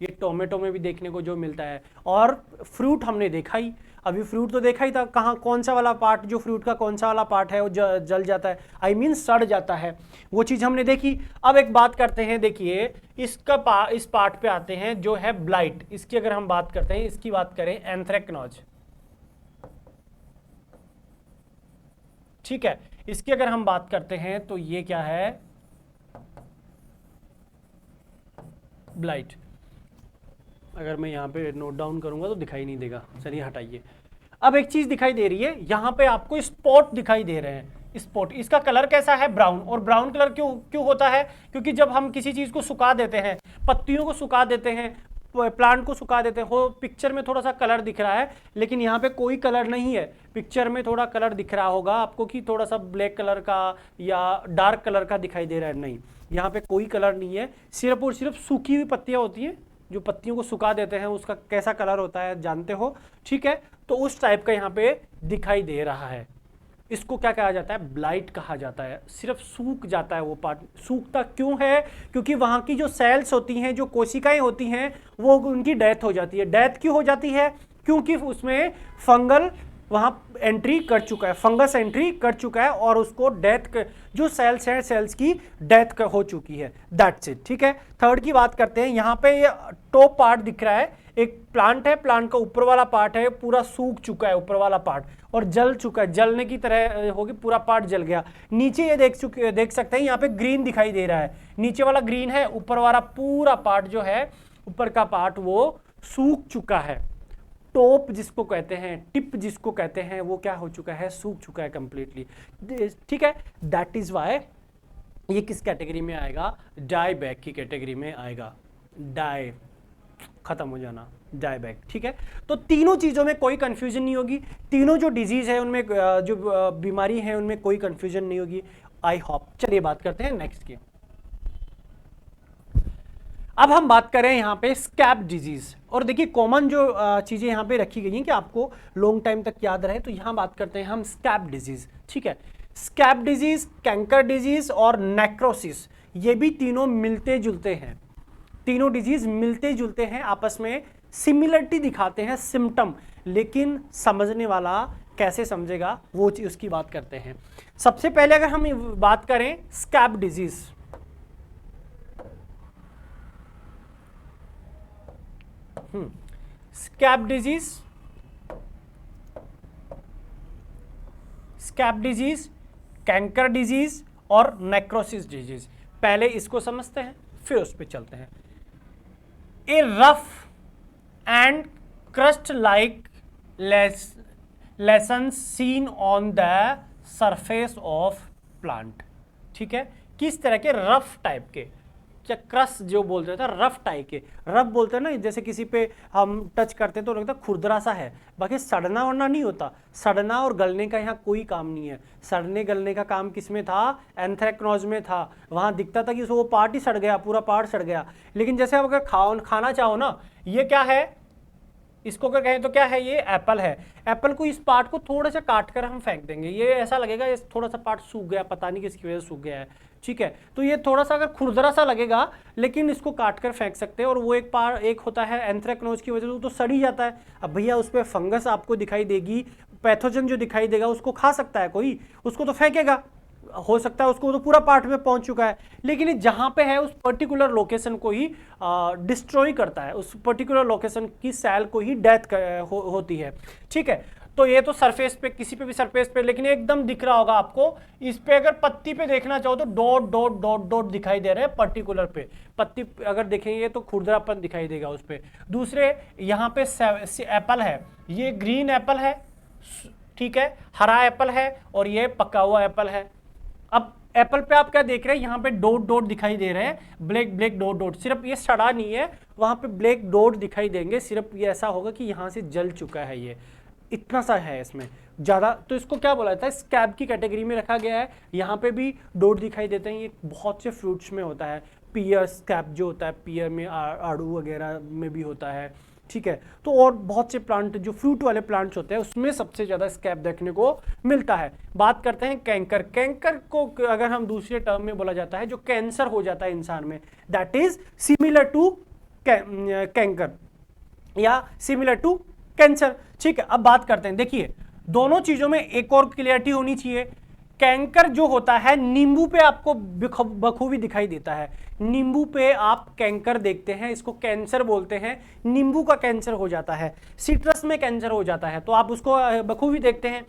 ये टोमेटो में भी देखने को जो मिलता है। और फ्रूट हमने देखा ही, अभी फ्रूट तो देखा ही था। कहाँ, कौन सा वाला पार्ट, जो फ्रूट का कौन सा वाला पार्ट है वो जल जाता है, आई मीन सड़ जाता है, वो चीज हमने देखी। अब एक बात करते हैं, देखिए इस पार्ट पे आते हैं जो है ब्लाइट। इसकी अगर हम बात करते हैं, इसकी बात करें एंथ्रेक्नोज, ठीक है। इसकी अगर हम बात करते हैं तो ये क्या है? ब्लाइट। अगर मैं यहां पे नोट डाउन करूंगा तो दिखाई नहीं देगा, चलिए हटाइए। अब एक चीज दिखाई दे रही है, यहां पे आपको स्पॉट दिखाई दे रहे हैं। स्पॉट, इसका कलर कैसा है? ब्राउन। और ब्राउन कलर क्यों होता है? क्योंकि जब हम किसी चीज को सुखा देते हैं, पत्तियों को सुखा देते हैं, प्लांट को सुखा देते हैं, हो पिक्चर में थोड़ा सा कलर दिख रहा है, लेकिन यहाँ पे कोई कलर नहीं है। पिक्चर में थोड़ा कलर दिख रहा होगा आपको कि थोड़ा सा ब्लैक कलर का या डार्क कलर का दिखाई दे रहा है, नहीं, यहाँ पे कोई कलर नहीं है। सिर्फ और सिर्फ सूखी हुई पत्तियां होती हैं, जो पत्तियों को सुखा देते हैं उसका कैसा कलर होता है जानते हो, ठीक है। तो उस टाइप का यहाँ पे दिखाई दे रहा है। इसको क्या कहा जाता है? ब्लाइट कहा जाता है। सिर्फ सूख जाता है वो पार्ट। सूखता क्यों है? क्योंकि वहां की जो सेल्स होती हैं, जो कोशिकाएं होती हैं, वो उनकी डेथ हो जाती है। डेथ क्यों हो जाती है? क्योंकि उसमें फंगल वहां एंट्री कर चुका है, फंगस एंट्री कर चुका है और उसको डेथ, जो सेल्स है सेल्स की डेथ हो चुकी है, दैट्स इट। ठीक है, थर्ड की बात करते हैं। यहाँ पे ये टॉप पार्ट दिख रहा है, एक प्लांट है, प्लांट का ऊपर वाला पार्ट है पूरा सूख चुका है, ऊपर वाला पार्ट, और जल चुका है, जलने की तरह होगी, पूरा पार्ट जल गया। नीचे ये देख सकते हैं यहाँ पे ग्रीन दिखाई दे रहा है, नीचे वाला ग्रीन है, ऊपर वाला पूरा पार्ट जो है, ऊपर का पार्ट वो सूख चुका है। टॉप जिसको कहते हैं, टिप जिसको कहते हैं, वो क्या हो चुका है, सूख चुका है कंप्लीटली। ठीक है, दैट इज वाई ये किस कैटेगरी में आएगा, डाई बैक की कैटेगरी में आएगा। डाई खत्म हो जाना, डाई बैक। ठीक है, तो तीनों चीजों में कोई कंफ्यूजन नहीं होगी, तीनों जो डिजीज है उनमें, जो बीमारी है उनमें कोई कंफ्यूजन नहीं होगी, आई होप। चलिए बात करते हैं नेक्स्ट की। अब हम बात करें यहाँ पे स्कैब डिजीज, और देखिए कॉमन जो चीजें यहाँ पे रखी गई हैं कि आपको लॉन्ग टाइम तक याद रहे, तो यहाँ बात करते हैं हम स्कैब डिजीज। ठीक है, स्कैब डिजीज, कैंकर डिजीज और नेक्रोसिस, ये भी तीनों मिलते जुलते हैं, तीनों डिजीज मिलते जुलते हैं, आपस में सिमिलरिटी दिखाते हैं सिम्टम, लेकिन समझने वाला कैसे समझेगा वो चीज, उसकी बात करते हैं। सबसे पहले अगर हम बात करें scab disease, scab disease, scab disease, canker disease और नेक्रोसिस डिजीज, पहले इसको समझते हैं फिर उस पर चलते हैं। A rough and crust like lesion seen on the surface of plant. ठीक है, किस तरह के रफ टाइप के, क्या क्रस्ट जो बोलते थे, रफ टाइप के, रफ बोलते हैं ना, जैसे किसी पे हम टच करते हैं तो लगता है खुरदरा सा है, बाकी सड़ना वड़ना नहीं होता, सड़ना और गलने का यहाँ कोई काम नहीं है। सड़ने गलने का काम किस में था, एंथ्रेक्नोज में था, वहां दिखता था कि वो पार्ट ही सड़ गया, पूरा पार्ट सड़ गया। लेकिन जैसे आप अगर खाना चाहो ना, ये क्या है, इसको अगर कहें तो क्या है, ये एप्पल है, एप्पल को इस पार्ट को थोड़ा सा काट कर हम फेंक देंगे, ये ऐसा लगेगा ये थोड़ा सा पार्ट सूख गया, पता नहीं किसकी वजह से सूख गया है। ठीक है, तो ये थोड़ा सा अगर खुरदरा सा लगेगा, लेकिन इसको काट कर फेंक सकते हैं। और वो एक होता है एंथ्रेक्नोज की वजह से तो सड़ ही जाता है। अब भैया उस पर फंगस आपको दिखाई देगी, पैथोजन जो दिखाई देगा उसको खा सकता है कोई, उसको तो फेंकेगा, हो सकता है उसको तो पूरा पार्ट में पहुंच चुका है, लेकिन ये जहां पे है उस पर्टिकुलर लोकेशन को ही डिस्ट्रॉय करता है, उस पर्टिकुलर लोकेशन की सेल को ही डेथ होती है। ठीक है, तो ये तो सरफेस पे, किसी पे भी सरफेस पे, लेकिन एकदम दिख रहा होगा आपको, इस पे अगर पत्ती पे देखना चाहो तो डॉट डॉट डॉट डॉट दिखाई दे रहे हैं पर्टिकुलर पे, पत्ती अगर देखेंगे तो खुरदरापन दिखाई देगा उस पे। दूसरे यहाँ पे एप्पल है, ये ग्रीन एप्पल है, ठीक है, हरा एप्पल है, और ये पका हुआ एप्पल है। अब एप्पल पे आप क्या देख रहे हैं, यहाँ पे डॉट डॉट दिखाई दे रहे हैं, ब्लैक ब्लैक डॉट डॉट, सिर्फ ये सड़ा नहीं है, वहां पे ब्लैक डॉट दिखाई देंगे, सिर्फ ये ऐसा होगा कि यहाँ से जल चुका है, ये इतना सा है इसमें ज्यादा, तो इसको क्या बोला जाता है, स्कैब की कैटेगरी में रखा गया है। यहाँ पे भी डॉट दिखाई देते हैं, ये बहुत से फ्रूट्स में होता है, पियर स्कैब जो होता है, पियर में, आड़ू वगैरह में भी होता है। ठीक है, तो और बहुत से प्लांट जो फ्रूट वाले प्लांट्स होते हैं उसमें सबसे ज्यादा स्कैब देखने को मिलता है। बात करते हैं कैंकर, कैंकर को अगर हम दूसरे टर्म में बोला जाता है जो कैंसर हो जाता है इंसान में, that is similar to canker या सिमिलर टू कैंसर। ठीक है, अब बात करते हैं, देखिए दोनों चीजों में एक और क्लियरिटी होनी चाहिए। कैंकर जो होता है नींबू पे आपको बखूबी दिखाई देता है, नींबू पे आप कैंकर देखते हैं, इसको कैंसर बोलते हैं, नींबू का कैंसर हो जाता है, सिट्रस में कैंसर हो जाता है, तो आप उसको बखूबी देखते हैं।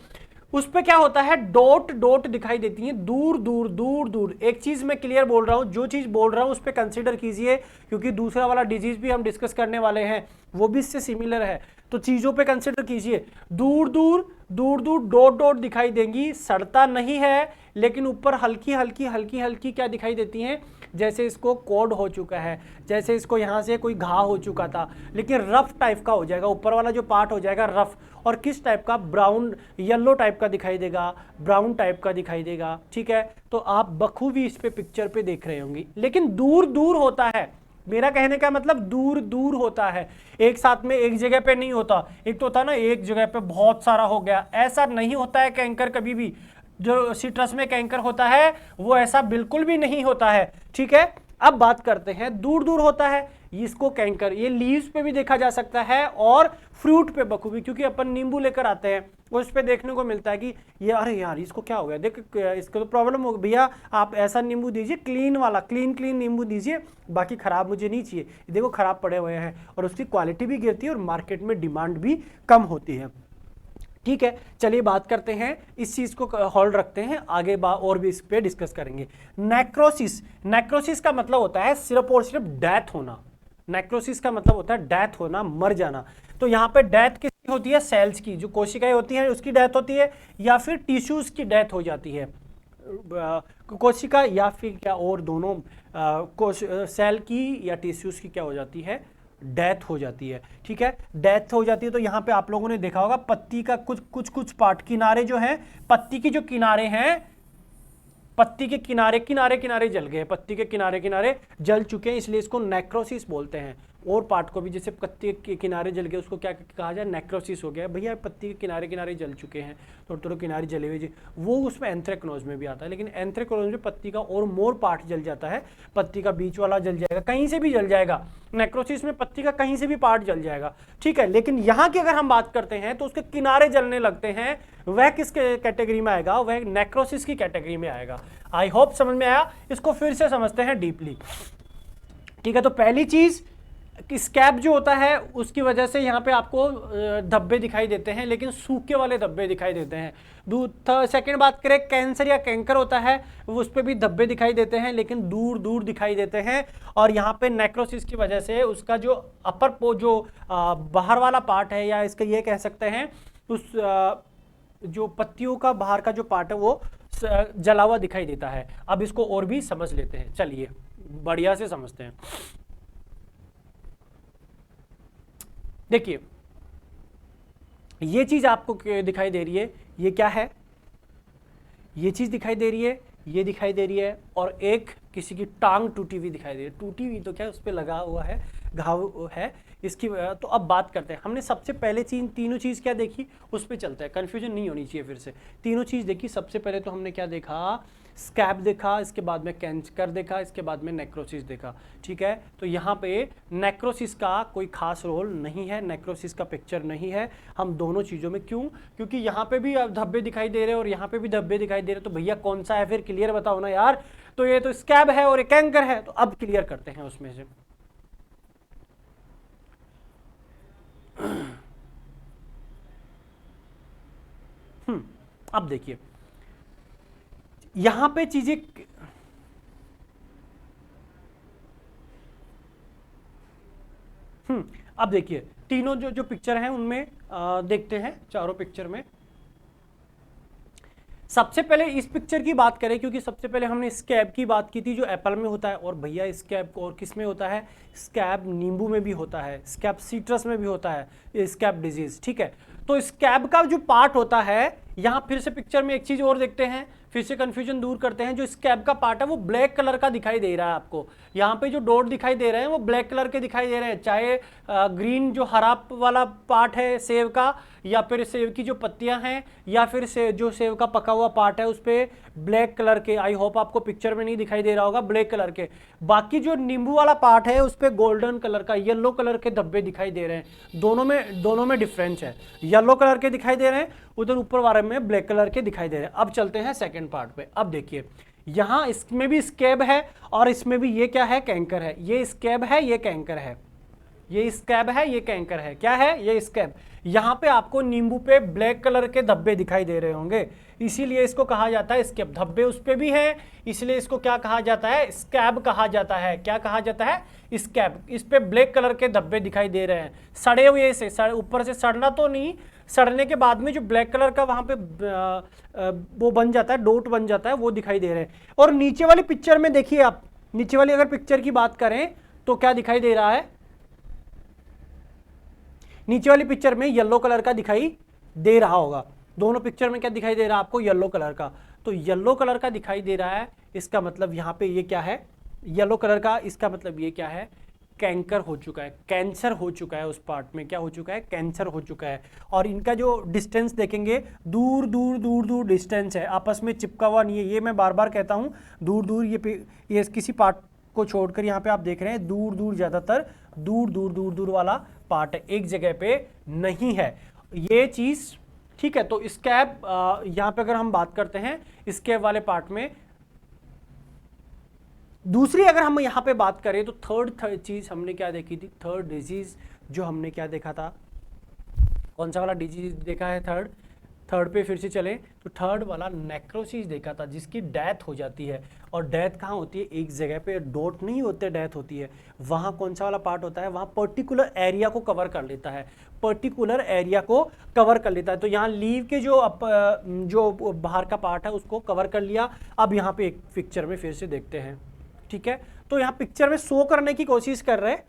उस पे क्या होता है, डॉट डॉट दिखाई देती है, दूर दूर दूर दूर। एक चीज मैं क्लियर बोल रहा हूं, जो चीज बोल रहा हूं उस पे कंसीडर कीजिए, क्योंकि दूसरा वाला डिजीज भी हम डिस्कस करने वाले हैं, वो भी इससे सिमिलर है, तो चीजों पे कंसीडर कीजिए। दूर दूर दूर दूर डॉट डॉट दिखाई देंगी, सड़ता नहीं है, लेकिन ऊपर हल्की हल्की हल्की हल्की क्या दिखाई देती हैं, जैसे इसको कोड हो चुका है, जैसे इसको यहाँ से कोई घाव हो चुका था, लेकिन रफ टाइप का हो जाएगा, ऊपर वाला जो पार्ट हो जाएगा रफ, और किस टाइप का, ब्राउन येलो टाइप का दिखाई देगा, ब्राउन टाइप का दिखाई देगा। ठीक है, तो आप बखूबी इस पे पिक्चर पे देख रहे होंगे, लेकिन दूर दूर होता है, मेरा कहने का मतलब दूर दूर होता है, एक साथ में एक जगह पे नहीं होता। एक तो होता ना एक जगह पे बहुत सारा हो गया, ऐसा नहीं होता है कैंकर कभी भी, जो सिट्रस में कैंकर होता है वो ऐसा बिल्कुल भी नहीं होता है। ठीक है, अब बात करते हैं, दूर दूर होता है इसको कैंकर, ये लीव्स पे भी देखा जा सकता है और फ्रूट पे बखूबी, क्योंकि अपन नींबू लेकर आते हैं, उस पे देखने को मिलता है कि ये अरे यार इसको क्या हो गया, देख इसको तो प्रॉब्लम हो गई, भैया आप ऐसा नींबू दीजिए क्लीन वाला, क्लीन नींबू दीजिए, बाकी खराब मुझे नहीं चाहिए, देखो खराब पड़े हुए हैं, और उसकी क्वालिटी भी गिरती है और मार्केट में डिमांड भी कम होती है। ठीक है, चलिए बात करते हैं, इस चीज को होल्ड रखते हैं, आगे और भी इस पे डिस्कस करेंगे। नेक्रोसिस, नेक्रोसिस का मतलब होता है सिर्फ और सिर्फ डेथ होना। नेक्रोसिस का मतलब होता है डेथ होना, मर जाना। तो यहाँ पे डेथ किसकी होती है, सेल्स की, जो कोशिकाएं होती हैं उसकी डेथ होती है, या फिर टिश्यूज की डेथ हो जाती है, कोशिका या फिर क्या, और दोनों सेल की या टिश्यूज की क्या हो जाती है, डेथ हो जाती है। ठीक है, डेथ हो जाती है। तो यहाँ पे आप लोगों ने देखा होगा पत्ती का कुछ पार्ट, किनारे जो है पत्ती की, जो किनारे हैं, पत्ती के किनारे किनारे जल गए, पत्ती के किनारे जल चुके हैं, इसलिए इसको नेक्रोसिस बोलते हैं। और पार्ट को भी, जैसे पत्ती के किनारे जल गए उसको क्या कहा जाए, नेक्रोसिस हो गया, भैया पत्ती के किनारे किनारे जल चुके हैं, थोड़े किनारे जले हुए, वो उसमें एंथ्रेक्नोज में भी आता है। लेकिन एंथ्रेक्नोज में पत्ती का और मोर पार्ट जल जाता है, पत्ती का बीच वाला जल जाएगा, कहीं से भी जल जाएगा। नेक्रोसिस में पत्ती का कहीं से भी पार्ट जल जाएगा। ठीक है, लेकिन यहाँ की अगर हम बात करते हैं तो उसके किनारे जलने लगते हैं, वह किस कैटेगरी में आएगा, वह नेक्रोसिस की कैटेगरी में आएगा। आई होप समझ में आया। इसको फिर से समझते हैं डीपली। ठीक है, तो पहली चीज स्कैब जो होता है उसकी वजह से यहाँ पे आपको धब्बे दिखाई देते हैं, लेकिन सूखे वाले धब्बे दिखाई देते हैं। सेकंड बात करें, कैंसर या कैंकर होता है, उस पर भी धब्बे दिखाई देते हैं, लेकिन दूर दूर दिखाई देते हैं। और यहाँ पे नेक्रोसिस की वजह से उसका जो अपर जो बाहर वाला पार्ट है, या इसका ये कह सकते हैं उस जो पत्तियों का बाहर का जो पार्ट है वो जला हुआ दिखाई देता है। अब इसको और भी समझ लेते हैं, चलिए बढ़िया से समझते हैं। देखिए ये चीज आपको दिखाई दे रही है, ये क्या है, ये चीज दिखाई दे रही है, ये दिखाई दे रही है, और एक किसी की टांग टूटी हुई दिखाई दे रही है। टूटी हुई तो क्या, उस पर लगा हुआ है, घाव है इसकी। तो अब बात करते हैं, हमने सबसे पहले तीनों चीज क्या देखी, उस पर चलते हैं, कंफ्यूजन नहीं होनी चाहिए। फिर से तीनों चीज देखी। सबसे पहले तो हमने क्या देखा, स्कैब देखा, इसके बाद में कैंकर देखा, इसके बाद में नेक्रोसिस देखा। ठीक है, तो यहाँ पे नेक्रोसिस का कोई खास रोल नहीं है, नेक्रोसिस का पिक्चर नहीं है हम दोनों चीज़ों में। क्यों, क्योंकि यहाँ पे भी धब्बे दिखाई दे रहे हैं और यहाँ पे भी धब्बे दिखाई दे रहे हैं, तो भैया कौन सा है फिर, क्लियर बताओ ना यार। तो ये तो स्कैब है और ये कैंकर है, तो अब क्लियर करते हैं उसमें से। अब देखिए यहां पे चीजें, अब देखिए तीनों जो पिक्चर हैं उनमें देखते हैं, चारों पिक्चर में सबसे पहले इस पिक्चर की बात करें, क्योंकि सबसे पहले हमने स्कैब की बात की थी जो एप्पल में होता है। और भैया स्कैब और किस में होता है, स्कैब नींबू में भी होता है, स्कैब सिट्रस में भी होता है, स्कैब डिजीज। ठीक है, तो स्कैब का जो पार्ट होता है, यहाँ फिर से पिक्चर में एक चीज और देखते हैं, फिर से कंफ्यूजन दूर करते हैं। जो स्कैब का पार्ट है वो ब्लैक कलर का दिखाई दे रहा है आपको, यहाँ पे जो डॉट दिखाई दे रहे हैं वो ब्लैक कलर के दिखाई दे रहे हैं, चाहे ग्रीन जो हरा वाला पार्ट है सेब का, या फिर सेब की जो पत्तियां हैं, या फिर जो सेब का पका हुआ पार्ट है उस पर ब्लैक कलर के। आई होप आपको पिक्चर में नहीं दिखाई दे रहा होगा, ब्लैक कलर के। बाकी जो नींबू वाला पार्ट है उस पर गोल्डन कलर का, येलो कलर के धब्बे दिखाई दे रहे हैं। दोनों में डिफरेंस है, येलो कलर के दिखाई दे रहे हैं, उधर ऊपर वाले में ब्लैक कलर के दिखाई दे रहे हैं। अब चलते हैं सेकंड पार्ट पे। अब देखिए यहां इसमें भी स्कैब है और इसमें भी, ये क्या है, कैंकर है। ये स्कैब है, ये कैंकर है, ये स्कैब है, ये कैंकर है। क्या है, ये स्कैब। यहां पे आपको नींबू पे ब्लैक कलर के धब्बे दिखाई दे रहे होंगे, इसीलिए इसको कहा जाता है स्कैब। धब्बे उस पे भी हैं, इसलिए इसको क्या कहा जाता है, स्कैब कहा जाता है। क्या कहा जाता है, स्कैब। इस पे ब्लैक कलर के धब्बे दिखाई दे रहे हैं, सड़े हुए से, ऊपर से सड़ना तो नहीं, सड़ने के बाद में जो ब्लैक कलर का वहां पे वो बन जाता है, डॉट बन जाता है, वो दिखाई दे रहे हैं। और नीचे वाली पिक्चर में देखिए आप, नीचे वाली अगर पिक्चर की बात करें तो क्या दिखाई दे रहा है, नीचे वाली पिक्चर में येलो कलर का दिखाई दे रहा होगा। दोनों पिक्चर में क्या दिखाई दे रहा है आपको, येलो कलर का। तो येलो कलर का दिखाई दे रहा है, इसका मतलब यहाँ पे ये क्या है, येलो कलर का, इसका मतलब ये क्या है, कैंकर हो चुका है, कैंसर हो चुका है। उस पार्ट में क्या हो चुका है, कैंसर हो चुका है। और इनका जो डिस्टेंस देखेंगे, दूर दूर दूर दूर डिस्टेंस है, आपस में चिपका हुआ नहीं है। ये मैं बार बार कहता हूँ, दूर दूर, ये किसी पार्ट को छोड़कर यहाँ पे आप देख रहे हैं दूर दूर, ज़्यादातर दूर दूर दूर दूर वाला पार्ट है, एक जगह पे नहीं है। ये चीज़ ठीक है, तो स्कैब यहां पे अगर हम बात करते हैं स्कैब वाले पार्ट में, दूसरी अगर हम यहां पे बात करें तो थर्ड चीज हमने क्या देखी थी, थर्ड डिजीज जो हमने क्या देखा था, कौन सा वाला डिजीज देखा है, थर्ड पे फिर से चले तो थर्ड वाला नेक्रोसिस देखा था, जिसकी डेथ हो जाती है। और डेथ कहाँ होती है, एक जगह पे डॉट नहीं होते, डेथ होती है वहाँ कौन सा वाला पार्ट होता है, वहाँ पर्टिकुलर एरिया को कवर कर लेता है, पर्टिकुलर एरिया को कवर कर लेता है। तो यहाँ लीव के जो बाहर का पार्ट है उसको कवर कर लिया। अब यहाँ पे एक पिक्चर में फिर से देखते हैं, ठीक है, तो यहाँ पिक्चर में शो करने की कोशिश कर रहे हैं,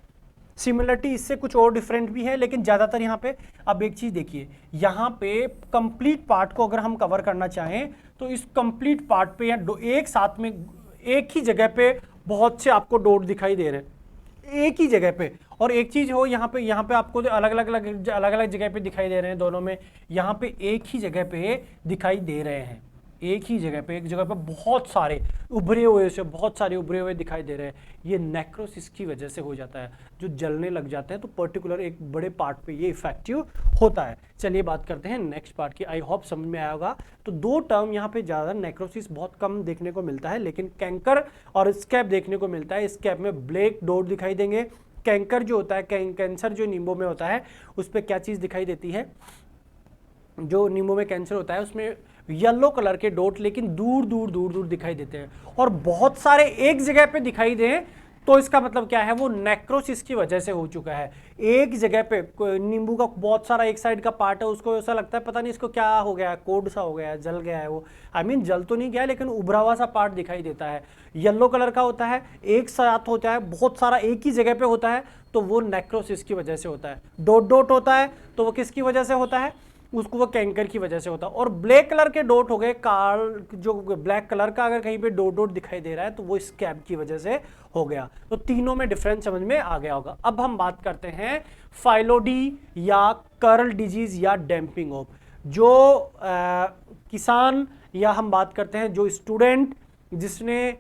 सिमिलरिटी इससे कुछ और डिफरेंट भी है, लेकिन ज़्यादातर यहाँ पे अब एक चीज़ देखिए, यहाँ पे कंप्लीट पार्ट को अगर हम कवर करना चाहें तो इस कंप्लीट पार्ट पे या एक साथ में एक ही जगह पे बहुत से आपको डॉट दिखाई दे रहे हैं, एक ही जगह पे। और एक चीज़ हो यहाँ पे आपको अलग अलग जगह पे दिखाई दे रहे हैं, दोनों में यहाँ पे एक ही जगह पे दिखाई दे रहे हैं, एक ही जगह पे, एक जगह पे बहुत सारे उभरे हुए दिखाई दे रहे हैं। ये नेक्रोसिस की वजह से हो जाता है, जो जलने लग जाते हैं तो पर्टिकुलर एक बड़े पार्ट पे ये इफेक्टिव होता है। चलिए बात करते हैं नेक्स्ट पार्ट की, आई होप समझ में आया होगा। तो दो टर्म यहाँ पे ज़्यादा, नेक्रोसिस बहुत कम देखने को मिलता है, लेकिन कैंकर और स्कैब देखने को मिलता है। स्कैब में ब्लैक डॉट दिखाई देंगे, कैंकर जो होता है, कैंसर जो नींबू में होता है उस पर क्या चीज़ दिखाई देती है, जो नींबू में कैंसर होता है उसमें येलो कलर के डॉट लेकिन दूर दूर दिखाई देते हैं, और बहुत सारे एक जगह पे दिखाई दें तो इसका मतलब क्या है, वो नेक्रोसिस की वजह से हो चुका है। एक जगह पे नींबू का बहुत सारा एक साइड का पार्ट है, उसको ऐसा लगता है पता नहीं इसको क्या हो गया, कोड सा हो गया है, जल गया है वो, आई मीन जल तो नहीं गया लेकिन उभरा हुआ सा पार्ट दिखाई देता है, येलो कलर का होता है, एक साथ होता है, बहुत सारा एक ही जगह पे होता है, तो वो नेक्रोसिस की वजह से होता है। डॉट डॉट होता है तो वो किसकी वजह से होता है, उसको वो कैंकर की वजह से होता है। और ब्लैक कलर के डॉट हो गए, काल जो ब्लैक कलर का अगर कहीं पे डॉट डॉट दिखाई दे रहा है तो वो स्कैब की वजह से हो गया। तो तीनों में डिफरेंस समझ में आ गया होगा। अब हम बात करते हैं फाइलोडी या कर्ल डिजीज या डैम्पिंग ऑफ। जो किसान या हम बात करते हैं जो स्टूडेंट जिसने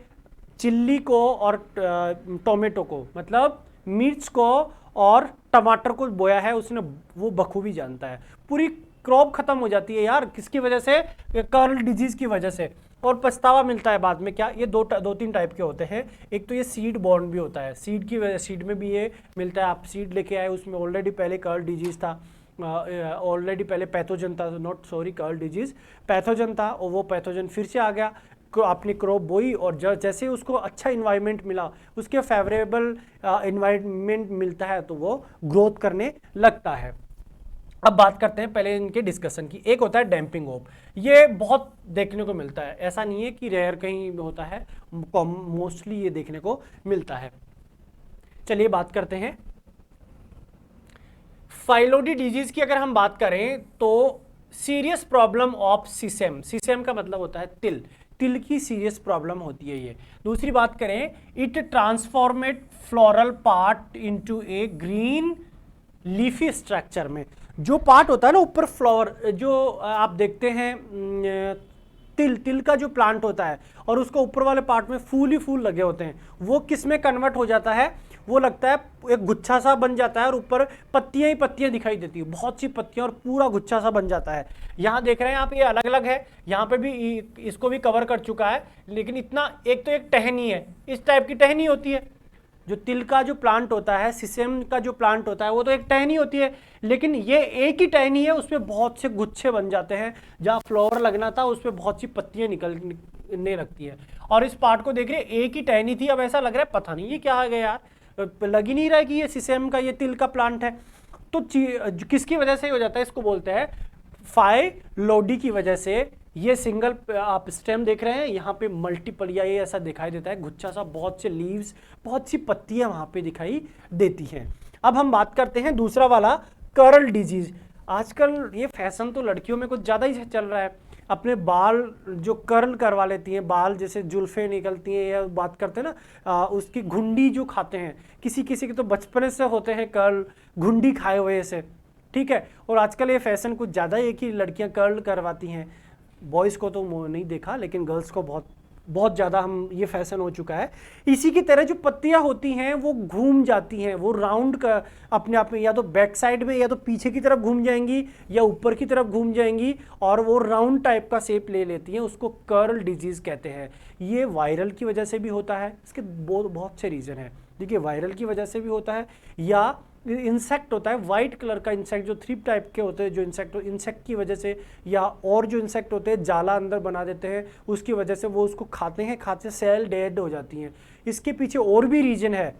चिल्ली को और टोमेटो को, मतलब मिर्च को और टमाटर को बोया है, उसने वो बखूबी जानता है। पूरी क्रॉप खत्म हो जाती है यार, किसकी वजह से, कर्ल डिजीज की वजह से, और पछतावा मिलता है बाद में। क्या ये दो तीन टाइप के होते हैं, एक तो ये सीड बॉर्न भी होता है, सीड की वजह, सीड में भी ये मिलता है, आप सीड लेके आए उसमें ऑलरेडी पहले कर्ल डिजीज था, ऑलरेडी पहले पैथोजन था, not sorry curl disease pathogen था, और वो पैथोजन फिर से आ गया, आपने क्रॉप बोई और जैसे उसको अच्छा इन्वायरमेंट मिला, उसके फेवरेबल इन्वायरमेंट मिलता है तो वो ग्रोथ करने लगता है। अब बात करते हैं पहले इनके डिस्कशन की। एक होता है डैम्पिंग ऑफ, ये बहुत देखने को मिलता है, ऐसा नहीं है कि रेयर कहीं होता है, मोस्टली ये देखने को मिलता है। चलिए बात करते हैं फाइलोडी डिजीज की। अगर हम बात करें तो serious problem of sesame, sesame का मतलब होता है तिल, तिल की सीरियस प्रॉब्लम होती है ये। दूसरी बात करें, it transformate floral part into a green leafy structure में, जो पार्ट होता है ना ऊपर फ्लावर, जो आप देखते हैं तिल का जो प्लांट होता है और उसको ऊपर वाले पार्ट में फूल ही फूल लगे होते हैं, वो किस में कन्वर्ट हो जाता है, वो लगता है एक गुच्छा सा बन जाता है और ऊपर पत्तियां ही पत्तियां दिखाई देती है, बहुत सी पत्तियां और पूरा गुच्छा सा बन जाता है। यहाँ देख रहे हैं आप, ये अलग अलग है, यहाँ पे भी इसको भी कवर कर चुका है, लेकिन इतना, एक तो एक टहनी है, इस टाइप की टहनी होती है, जो तिल का जो प्लांट होता है, सीसेम का जो प्लांट होता है, वो तो एक टहनी होती है, लेकिन ये एक ही टहनी है, उसमें बहुत से गुच्छे बन जाते हैं, जहाँ फ्लावर लगना था उसमें बहुत सी पत्तियां निकलने लगती है। और इस पार्ट को देख रहे, एक ही टहनी थी, अब ऐसा लग रहा है पता नहीं ये क्या आ गया यार, लग ही नहीं रहा है कि ये सीसेम का, ये तिल का प्लांट है। तो किसकी वजह से हो जाता है, इसको बोलते हैं फाइलोडी की वजह से। ये सिंगल आप स्टेम देख रहे हैं, यहाँ पे मल्टीपल या ये ऐसा दिखाई देता है, गुच्छा सा, बहुत से लीव्स, बहुत सी पत्तियां वहाँ पे दिखाई देती हैं। अब हम बात करते हैं दूसरा वाला, कर्ल डिजीज। आजकल ये फैशन तो लड़कियों में कुछ ज़्यादा ही चल रहा है, अपने बाल जो कर्ल करवा लेती हैं, बाल जैसे जुल्फे निकलती हैं, या बात करते हैं ना उसकी घुंडी जो खाते हैं, किसी किसी के तो बचपन से होते हैं कर्ल, घुंडी खाए हुए से, ठीक है। और आजकल ये फैशन कुछ ज़्यादा है कि लड़कियां कर्ल करवाती हैं, बॉयज़ को तो नहीं देखा लेकिन गर्ल्स को बहुत बहुत ज़्यादा हम ये फैशन हो चुका है। इसी की तरह जो पत्तियां होती हैं वो घूम जाती हैं, वो राउंड का अपने आप में या तो बैक साइड में या तो पीछे की तरफ घूम जाएंगी या ऊपर की तरफ घूम जाएंगी और वो राउंड टाइप का शेप ले लेती हैं, उसको कर्ल डिजीज कहते हैं। ये वायरल की वजह से भी होता है, इसके बहुत से रीज़न है। देखिए वायरल की वजह से भी होता है, या इंसेक्ट होता है वाइट कलर का इंसेक्ट, जो थ्रिप टाइप के होते हैं जो इंसेक्ट की वजह से, या और जो इंसेक्ट होते हैं जाला अंदर बना देते हैं, उसकी वजह से वो उसको खाते सेल डेड हो जाती हैं। इसके पीछे और भी रीजन है,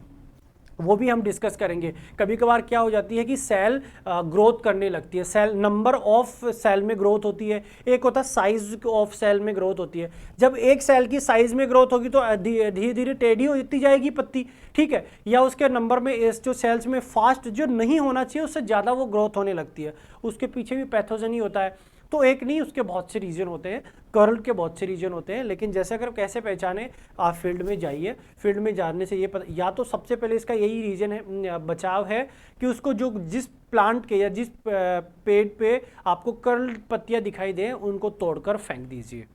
वो भी हम डिस्कस करेंगे। कभी कभार क्या हो जाती है कि सेल ग्रोथ करने लगती है, सेल नंबर ऑफ सेल में ग्रोथ होती है, एक होता है साइज ऑफ सेल में ग्रोथ होती है। जब एक सेल की साइज में ग्रोथ होगी तो धीरे धीरे टेढ़ी होती जाएगी पत्ती, ठीक है, या उसके नंबर में जो सेल्स में फास्ट जो नहीं होना चाहिए उससे ज़्यादा वो ग्रोथ होने लगती है, उसके पीछे भी पैथोजन ही होता है। तो एक नहीं, उसके बहुत से रीजन होते हैं, कर्ल के बहुत से रीजन होते हैं। लेकिन जैसे अगर कैसे पहचाने, आप फील्ड में जाइए, फील्ड में जाने से ये पता, या तो सबसे पहले इसका यही रीजन है, बचाव है कि उसको जो जिस प्लांट के या जिस पेड़ पे आपको कर्ल पत्तियां दिखाई दें उनको तोड़कर फेंक दीजिए,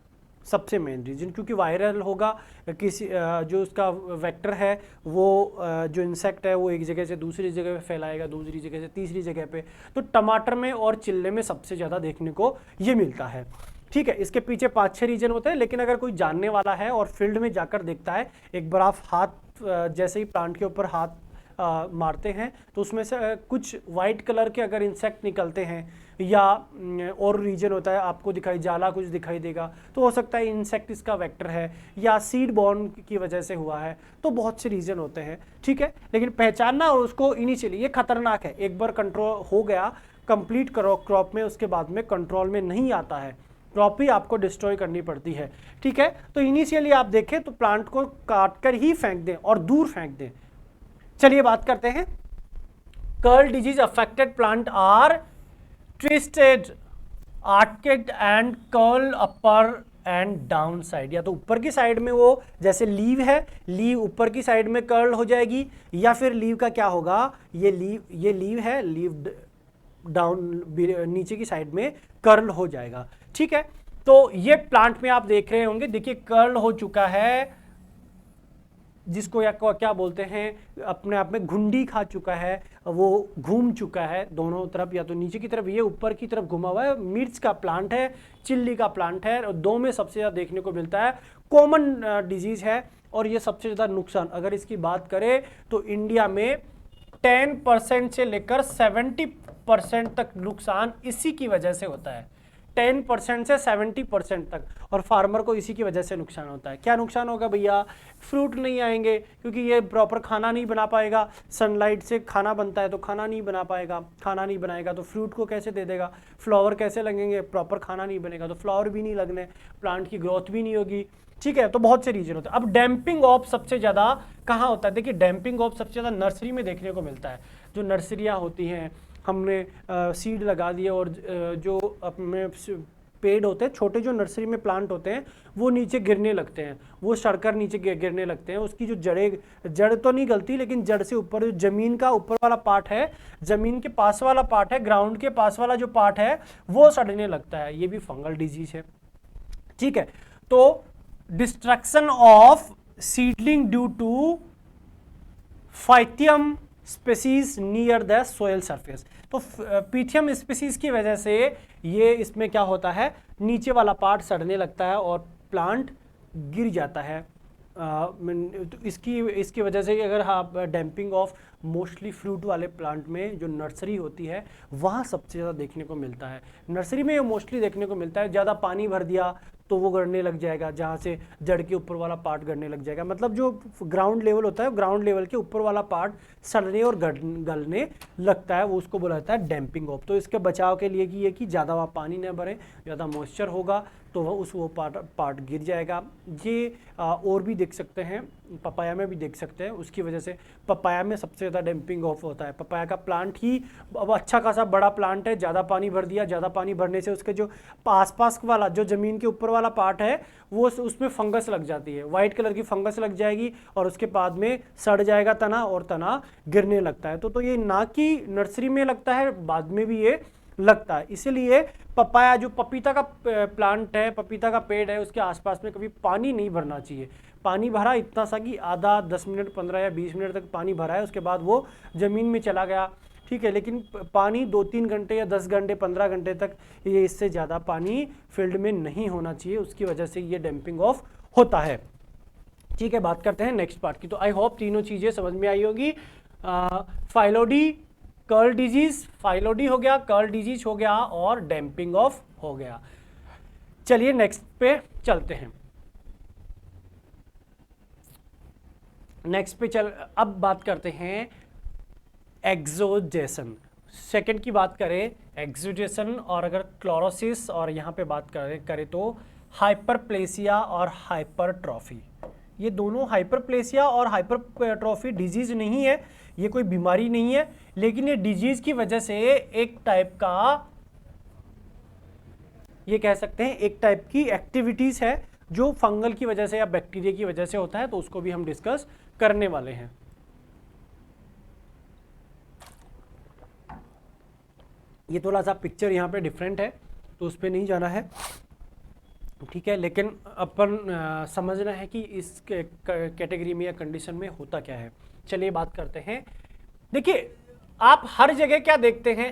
सबसे मेन रीजन। क्योंकि वायरल होगा, किसी जो उसका वेक्टर है वो जो इंसेक्ट है वो एक जगह से दूसरी जगह पे फैलाएगा, दूसरी जगह से तीसरी जगह पे। तो टमाटर में और चिल्ले में सबसे ज़्यादा देखने को ये मिलता है, ठीक है। इसके पीछे 5-6 रीजन होते हैं, लेकिन अगर कोई जानने वाला है और फील्ड में जाकर देखता है, एक बार आप हाथ जैसे ही प्लांट के ऊपर हाथ मारते हैं तो उसमें से कुछ वाइट कलर के अगर इंसेक्ट निकलते हैं, या और रीजन होता है आपको जाला कुछ दिखाई देगा, तो हो सकता है इंसेक्ट इसका वेक्टर है या सीड बॉर्न की वजह से हुआ है। तो बहुत से रीजन होते हैं, ठीक है। लेकिन पहचानना और उसको इनिशियली, ये खतरनाक है, एक बार कंट्रोल हो गया कंप्लीट करो क्रॉप में, उसके बाद में कंट्रोल में नहीं आता है, क्रॉप ही आपको डिस्ट्रॉय करनी पड़ती है, ठीक है। तो इनिशियली आप देखें तो प्लांट को काट कर ही फेंक दें और दूर फेंक दें। चलिए बात करते हैं, curl disease affected plant are twisted, arched and curl upper and down side. या तो ऊपर की साइड में वो जैसे लीव है, लीव ऊपर की साइड में कर्ल हो जाएगी, या फिर लीव का क्या होगा, ये लीव है, लीव डाउन नीचे की साइड में कर्ल हो जाएगा, ठीक है। तो ये प्लांट में आप देख रहे होंगे, देखिए कर्ल हो चुका है, जिसको या क्या बोलते हैं, अपने आप में घुंडी खा चुका है, वो घूम चुका है दोनों तरफ, या तो नीचे की तरफ, ये ऊपर की तरफ घुमा हुआ है। मिर्च का प्लांट है, चिल्ली का प्लांट है, और दो में सबसे ज़्यादा देखने को मिलता है, कॉमन डिजीज है। और ये सबसे ज़्यादा नुकसान अगर इसकी बात करें तो इंडिया में 10% से लेकर 70% तक नुकसान इसी की वजह से होता है, 10% से 70% तक, और फार्मर को इसी की वजह से नुकसान होता है। क्या नुकसान होगा भैया, फ्रूट नहीं आएंगे क्योंकि ये प्रॉपर खाना नहीं बना पाएगा, सनलाइट से खाना बनता है तो खाना नहीं बना पाएगा, खाना नहीं बनाएगा तो फ्रूट को कैसे दे देगा, फ्लावर कैसे लगेंगे, प्रॉपर खाना नहीं बनेगा तो फ्लावर भी नहीं लगने, प्लांट की ग्रोथ भी नहीं होगी, ठीक है। तो बहुत से रीजन होते हैं। अब डैम्पिंग ऑफ सबसे ज़्यादा कहाँ होता है, देखिए डैम्पिंग ऑफ सबसे ज़्यादा नर्सरी में देखने को मिलता है। जो नर्सरियाँ होती हैं, हमने सीड लगा दिए और जो अपने पेड़ होते हैं, छोटे जो नर्सरी में प्लांट होते हैं, वो नीचे गिरने लगते हैं, वो सड़कर नीचे गिरने लगते हैं। उसकी जो जड़ तो नहीं गलती, लेकिन जड़ से ऊपर जो जमीन का ऊपर वाला पार्ट है, जमीन के पास वाला पार्ट है, ग्राउंड के पास वाला जो पार्ट है वो सड़ने लगता है। ये भी फंगल डिजीज है, ठीक है। तो destruction of seedling due to pythium species near the soil surface. तो पीथियम स्पीसीज की वजह से ये इसमें क्या होता है, नीचे वाला पार्ट सड़ने लगता है और प्लांट गिर जाता है। तो इसकी वजह से अगर आप डैम्पिंग ऑफ मोस्टली फ्रूट वाले प्लांट में जो नर्सरी होती है वहाँ सबसे ज़्यादा देखने को मिलता है। नर्सरी में ये मोस्टली देखने को मिलता है, ज़्यादा पानी भर दिया तो वो गड़ने लग जाएगा, जहाँ से जड़ के ऊपर वाला पार्ट गड़ने लग जाएगा। मतलब जो ग्राउंड लेवल होता है, ग्राउंड लेवल के ऊपर वाला पार्ट सड़ने और गलने लगता है, वो उसको बोला जाता है डैम्पिंग ऑफ। तो इसके बचाव के लिए कि ये कि ज़्यादा वहाँ पानी न भरे, ज़्यादा मॉइस्चर होगा तो वो पार्ट गिर जाएगा। ये और भी देख सकते हैं, पपाया में भी देख सकते हैं। उसकी वजह से पपाया में सबसे ज़्यादा डैम्पिंग ऑफ होता है। पपाया का प्लांट ही अब अच्छा खासा बड़ा प्लांट है, ज़्यादा पानी भर दिया, ज़्यादा पानी भरने से उसके जो आसपास वाला जो ज़मीन के ऊपर वाला पार्ट है वो उसमें फंगस लग जाती है, वाइट कलर की फंगस लग जाएगी और उसके बाद में सड़ जाएगा तना और तना गिरने लगता है। तो ये ना कि नर्सरी में लगता है, बाद में भी ये लगता है। इसीलिए पपाया जो पपीता का प्लांट है, पपीता का पेड़ है, उसके आसपास में कभी पानी नहीं भरना चाहिए। पानी भरा इतना सा कि आधा 10 मिनट 15 या 20 मिनट तक पानी भरा है, उसके बाद वो ज़मीन में चला गया, ठीक है। लेकिन पानी 2-3 घंटे या 10 घंटे 15 घंटे तक, ये इससे ज़्यादा पानी फील्ड में नहीं होना चाहिए, उसकी वजह से ये डैम्पिंग ऑफ होता है। ठीक है, बात करते हैं नेक्स्ट पार्ट की। तो आई होप तीनों चीज़ें समझ में आई होगी। फाइलोडी कर्ल डिजीज, फाइलोडी हो गया, कर्ल डिजीज हो गया और डैम्पिंग ऑफ हो गया। चलिए नेक्स्ट पे चलते हैं। नेक्स्ट पे अब बात करते हैं एक्सोडेशन। सेकंड की बात करें एक्सोडेशन, और अगर क्लोरोसिस और यहाँ पे बात करें तो हाइपरप्लेसिया और हाइपरट्रॉफी। ये दोनों हाइपरप्लेसिया और हाइपरट्रॉफी डिजीज नहीं है, ये कोई बीमारी नहीं है, लेकिन ये डिजीज की वजह से एक टाइप का, ये कह सकते हैं एक टाइप की एक्टिविटीज है जो फंगल की वजह से या बैक्टीरिया की वजह से होता है, तो उसको भी हम डिस्कस करने वाले हैं। ये थोड़ा सा पिक्चर यहाँ पे डिफरेंट है तो उस पर नहीं जाना है, ठीक है, लेकिन अपन समझना है कि इस कैटेगरी में या कंडीशन में होता क्या है। चलिए बात करते हैं। देखिए आप हर जगह क्या देखते हैं,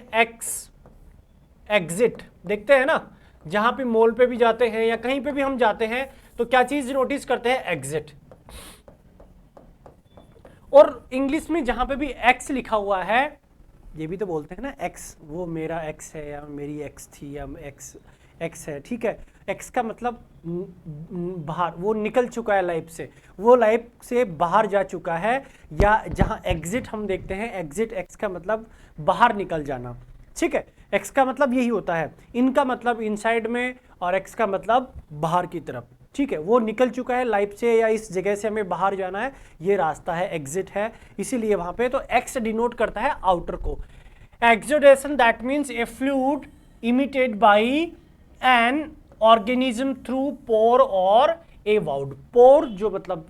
एग्जिट देखते हैं ना, जहां पे मॉल पे भी जाते हैं या कहीं पे भी हम जाते हैं तो क्या चीज नोटिस करते हैं, एग्जिट। और इंग्लिश में जहां पे भी एक्स लिखा हुआ है, ये भी तो बोलते हैं ना एक्स, वो मेरा एक्स है या मेरी एक्स थी या एक्स है, ठीक है। एक्स का मतलब बाहर, वो निकल चुका है लाइफ से, वो लाइफ से बाहर जा चुका है। या जहां एग्जिट हम देखते हैं, एग्जिट एक्स का मतलब बाहर निकल जाना, ठीक है। एक्स का मतलब यही होता है, इनका मतलब इनसाइड में और एक्स का मतलब बाहर की तरफ, ठीक है। वो निकल चुका है लाइफ से या इस जगह से हमें बाहर जाना है, ये रास्ता है, एग्जिट है, इसीलिए वहां पे तो एक्स डिनोट करता है आउटर को। Exudation that means a fluid emitted by an organism through pore और ए वाउड। पोर जो मतलब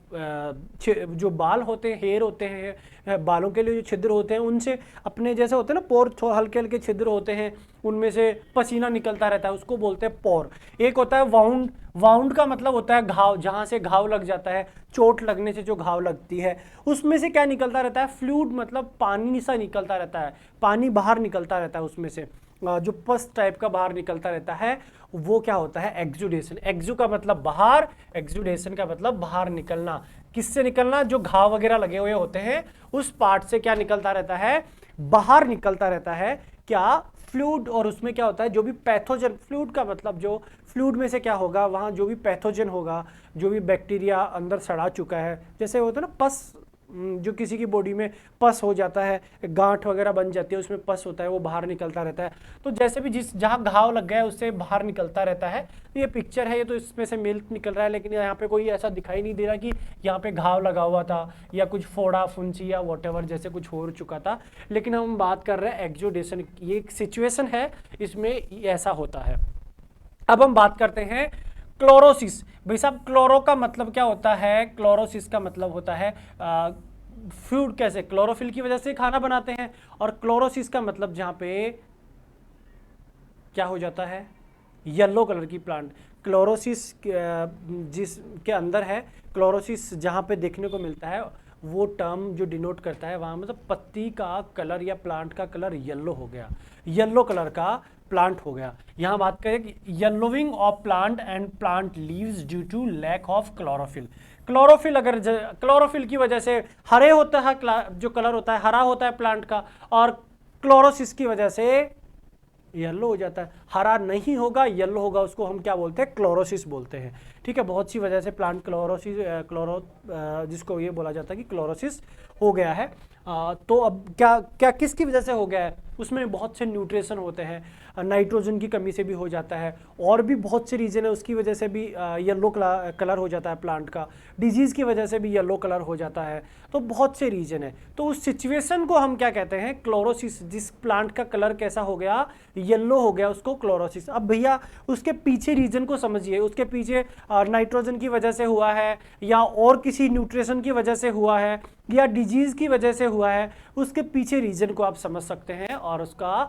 जो बाल होते हैं, हेयर होते हैं, बालों के लिए जो छिद्र होते हैं, उनसे अपने जैसे होते हैं ना पोर, हल्के हल्के छिद्र होते हैं, उनमें से पसीना निकलता रहता है, उसको बोलते हैं पोर। एक होता है वाउंड, वाउंड का मतलब होता है घाव, जहाँ से घाव लग जाता है, चोट लगने से जो घाव लगती है, उसमें से क्या निकलता रहता है, फ्लूइड मतलब पानी सा निकलता रहता है, पानी बाहर निकलता रहता है, उसमें से जो पस टाइप का बाहर निकलता रहता है, वो क्या होता है, एक्सुडेशन। एक्सू का मतलब बाहर, एक्सुडेशन का मतलब बाहर निकलना। किससे निकलना, जो घाव वगैरह लगे हुए होते हैं उस पार्ट से क्या निकलता रहता है, बाहर निकलता रहता है, क्या, फ्लूइड। और उसमें क्या होता है, जो भी पैथोजन, फ्लूइड का मतलब जो फ्लूइड में से क्या होगा, वहाँ जो भी पैथोजन होगा, जो भी बैक्टीरिया अंदर सड़ा चुका है, जैसे होता है ना पस, जो किसी की बॉडी में पस हो जाता है, गांठ वगैरह बन जाती है, उसमें पस होता है, वो बाहर निकलता रहता है। तो जैसे भी जिस जहां घाव लग गया है उससे बाहर निकलता रहता है। तो ये पिक्चर है, ये तो इसमें से मिल्क निकल रहा है, लेकिन यहाँ पे कोई ऐसा दिखाई नहीं दे रहा कि यहाँ पे घाव लगा हुआ था या कुछ फोड़ा फुंसी या वॉटेवर जैसे कुछ हो चुका था। लेकिन हम बात कर रहे हैं एक्सुडेशन, ये एक सिचुएशन है, इसमें ऐसा होता है। अब हम बात करते हैं क्लोरोसिस। भाई साहब क्लोरो का मतलब क्या होता है, क्लोरोसिस का मतलब होता है फूड, कैसे क्लोरोफिल की वजह से खाना बनाते हैं, और क्लोरोसिस का मतलब जहां पे क्या हो जाता है, येलो कलर की प्लांट। क्लोरोसिस जिसके अंदर है, क्लोरोसिस जहां पे देखने को मिलता है, वो टर्म जो डिनोट करता है वहां मतलब पत्ती का कलर या प्लांट का कलर येलो हो गया, येलो कलर का प्लांट हो गया। यहां बात करें कि yellowing of plant and plant leaves due to lack of chlorophyll. Chlorophyll अगर क्लोरोफिल की वजह से हरे होता है, जो कलर होता है हरा होता है प्लांट का, और क्लोरोसिस की वजह से येलो हो जाता है। हरा नहीं होगा, येलो होगा, उसको हम क्या बोलते हैं, क्लोरोसिस बोलते हैं, ठीक है। बहुत सी वजह से प्लांट क्लोरोसिस, जिसको ये बोला जाता है कि क्लोरोसिस हो गया है। तो अब क्या क्या किसकी वजह से हो गया है, उसमें बहुत से न्यूट्रिशन होते हैं, नाइट्रोजन की कमी से भी हो जाता है, और भी बहुत से रीजन है, उसकी वजह से भी येलो कलर हो जाता है प्लांट का, डिजीज़ की वजह से भी येलो कलर हो जाता है, तो बहुत से रीजन है। तो उस सिचुएशन को हम क्या कहते हैं, क्लोरोसिस। जिस प्लांट का कलर कैसा हो गया, येलो हो गया, उसको क्लोरोसिस। अब भैया उसके पीछे रीजन को समझिए, उसके पीछे नाइट्रोजन की वजह से हुआ है, या और किसी न्यूट्रिशन की वजह से हुआ है, या डिजीज़ की वजह से हुआ है, उसके पीछे रीजन को आप समझ सकते हैं और उसका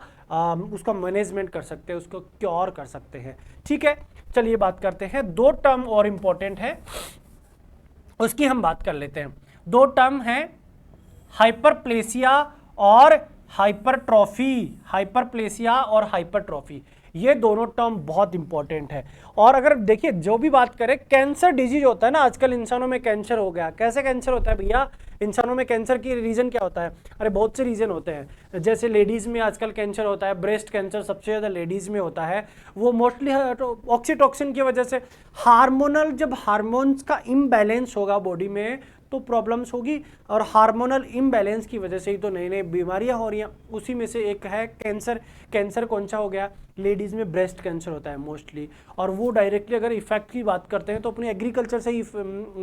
उसका मैनेजमेंट कर सकते हैं, उसको क्योर कर सकते हैं। ठीक है, चलिए बात करते हैं। दो टर्म और इम्पोर्टेंट है, उसकी हम बात कर लेते हैं। दो टर्म है हाइपरप्लेसिया और हाइपरट्रॉफी। हाइपरप्लेसिया और हाइपरट्रॉफी, ये दोनों टर्म बहुत इंपॉर्टेंट है। और अगर देखिए जो भी बात करें, कैंसर डिजीज होता है ना, आजकल इंसानों में कैंसर हो गया। कैसे कैंसर होता है भैया? इंसानों में कैंसर की रीजन क्या होता है? अरे बहुत से रीजन होते हैं। जैसे लेडीज में आजकल कैंसर होता है, ब्रेस्ट कैंसर सबसे ज़्यादा लेडीज में होता है। वो मोस्टली ऑक्सीटॉक्सिन की वजह से, हार्मोनल, जब हार्मोन्स का इम्बैलेंस होगा बॉडी में तो प्रॉब्लम्स होगी, और हार्मोनल इम्बैलेंस की वजह से ही तो नई नई बीमारियां हो रही हैं। उसी में से एक है कैंसर। कैंसर कौन सा हो गया? लेडीज़ में ब्रेस्ट कैंसर होता है मोस्टली, और वो डायरेक्टली अगर इफेक्ट की बात करते हैं तो अपने एग्रीकल्चर से ही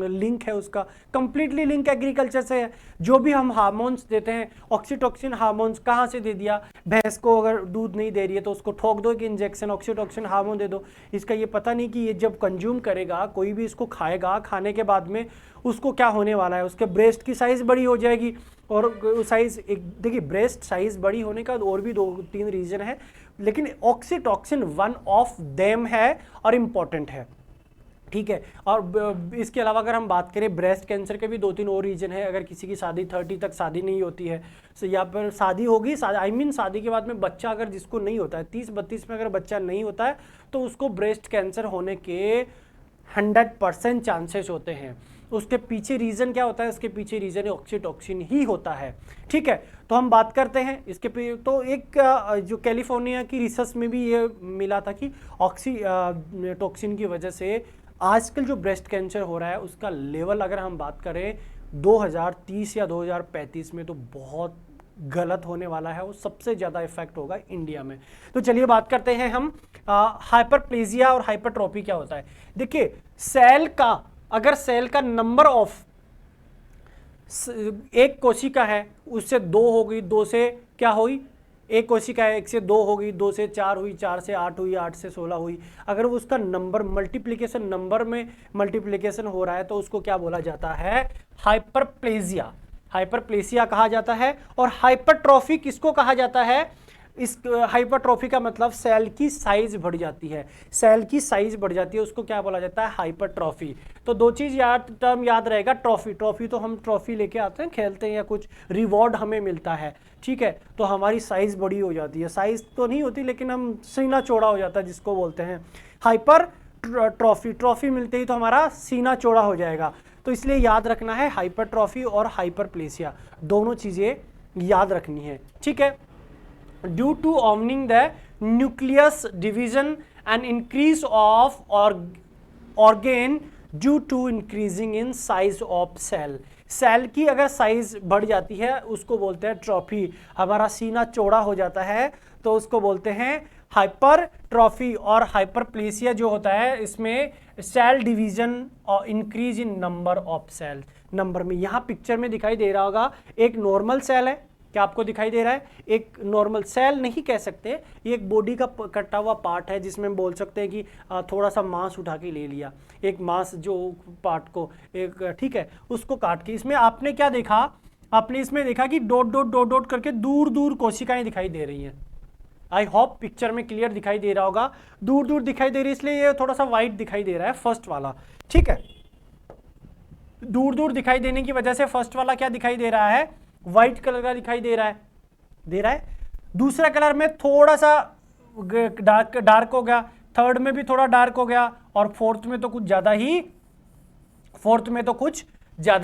लिंक है, उसका कंप्लीटली लिंक एग्रीकल्चर से है। जो भी हम हार्मोन्स देते हैं, ऑक्सीटॉक्सिन हार्मोन्स कहाँ से दे दिया? भैंस को अगर दूध नहीं दे रही है तो उसको ठोक दो कि इंजेक्शन ऑक्सीटॉक्सिन हार्मोन दे दो। इसका ये पता नहीं कि ये जब कंज्यूम करेगा, कोई भी इसको खाएगा, खाने के बाद में उसको क्या होने वाला है? उसके ब्रेस्ट की साइज़ बड़ी हो जाएगी, और साइज़ एक देखिए, ब्रेस्ट साइज़ बड़ी होने का और भी 2-3 रीज़न है, लेकिन ऑक्सीटॉक्सिन वन ऑफ देम है और इम्पॉर्टेंट है। ठीक है, और इसके अलावा अगर हम बात करें ब्रेस्ट कैंसर के भी 2-3 और रीजन है। अगर किसी की शादी 30 तक शादी नहीं होती है, या फिर शादी होगी, शादी के बाद में बच्चा अगर जिसको नहीं होता है, 30-32 में अगर बच्चा नहीं होता है तो उसको ब्रेस्ट कैंसर होने के 100% चांसेस होते हैं। उसके पीछे रीज़न क्या होता है? उसके पीछे रीज़न ऑक्सीटॉक्सिन ही होता है। ठीक है, तो हम बात करते हैं इसके पे। तो एक जो कैलिफोर्निया की रिसर्च में भी ये मिला था कि ऑक्सीटॉक्सिन की वजह से आजकल जो ब्रेस्ट कैंसर हो रहा है उसका लेवल, अगर हम बात करें 2030 या 2035 में, तो बहुत गलत होने वाला है। वो सबसे ज़्यादा इफेक्ट होगा इंडिया में। तो चलिए बात करते हैं हम हाइपरप्लेजिया और हाइपरट्रॉफी क्या होता है। देखिए, सेल का, अगर सेल का नंबर ऑफ, एक कोशिका है उससे 2 हो गई, 2 से क्या हुई? एक कोशिका है, 1 से 2 हो गई, 2 से 4 हुई, 4 से 8 हुई, 8 से 16 हुई। अगर वो उसका नंबर मल्टीप्लिकेशन, नंबर में मल्टीप्लिकेशन हो रहा है तो उसको क्या बोला जाता है? हाइपरप्लेजिया। हाइपरप्लेसिया कहा जाता है। और हाइपरट्रॉफी किसको कहा जाता है? इस हाइपरट्रॉफी का मतलब सेल की साइज बढ़ जाती है। सेल की साइज बढ़ जाती है, उसको क्या बोला जाता है? हाइपरट्रॉफी। तो दो चीज टर्म याद रहेगा। ट्रॉफी, ट्रॉफी तो हम ट्रॉफी लेके आते हैं, खेलते हैं, या कुछ रिवॉर्ड हमें मिलता है। ठीक है, तो हमारी साइज बड़ी हो जाती है। साइज तो नहीं होती, लेकिन हम सीना चौड़ा हो जाता है, जिसको बोलते हैं हाइपर ट्रॉफी। ट्रॉफी मिलते ही तो हमारा सीना चौड़ा हो जाएगा। तो इसलिए याद रखना है, हाइपरट्रॉफी और हाइपरप्लेसिया दोनों चीजें याद रखनी है। ठीक है, due to opening the nucleus division and increase of organ due to increasing in size of cell। Cell की अगर साइज बढ़ जाती है उसको बोलते हैं ट्रॉफी। हमारा सीना चौड़ा हो जाता है तो उसको बोलते हैं हाइपरट्रॉफी। और हाइपरप्लेसिया जो होता है, इसमें सेल डिवीजन और increase in number of cell, number में। यहाँ पिक्चर में दिखाई दे रहा होगा, एक नॉर्मल सेल है, क्या आपको दिखाई दे रहा है? एक नॉर्मल सेल नहीं कह सकते, ये एक बॉडी का कटा हुआ पार्ट है, जिसमें हम बोल सकते हैं कि थोड़ा सा मांस उठा के ले लिया, एक मांस जो पार्ट को एक, ठीक है, उसको काट के। इसमें आपने क्या देखा? आपने इसमें देखा कि डॉट डॉट डॉट डॉट करके दूर दूर कोशिकाएं दिखाई दे रही हैं। आई होप पिक्चर में क्लियर दिखाई दे रहा होगा। दूर दूर दिखाई दे रही है, इसलिए ये थोड़ा सा वाइट दिखाई दे रहा है, फर्स्ट वाला। ठीक है, दूर दूर दिखाई देने की वजह से फर्स्ट वाला क्या दिखाई दे रहा है? व्हाइट कलर का दिखाई दे रहा है। दूसरा कलर में थोड़ा सा डार्क हो गया, थर्ड में भी थोड़ा डार्क हो गया, और फोर्थ में तो कुछ ज्यादा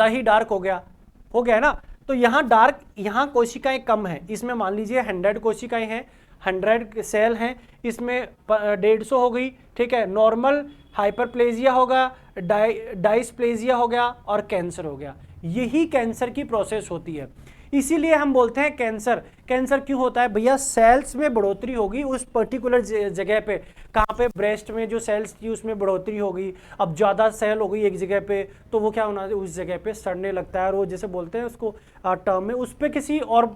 ही डार्क हो गया ना। तो यहाँ डार्क, यहाँ कोशिकाएं कम है। इसमें मान लीजिए 100 कोशिकाएं हैं, 100 सेल हैं, इसमें 150 हो गई। ठीक है, नॉर्मल, हाइपरप्लेजिया होगा, डाइस्प्लेजिया हो गया, और कैंसर हो गया। यही कैंसर की प्रोसेस होती है। इसीलिए हम बोलते हैं कैंसर। कैंसर क्यों होता है भैया? सेल्स में बढ़ोतरी होगी उस पर्टिकुलर जगह पे। कहाँ पे? ब्रेस्ट में जो सेल्स थी उसमें बढ़ोतरी होगी। अब ज़्यादा सेल हो गई एक जगह पे, तो वो क्या होना, उस जगह पे सड़ने लगता है, और वो जैसे बोलते हैं उसको टर्म में, उस पर किसी और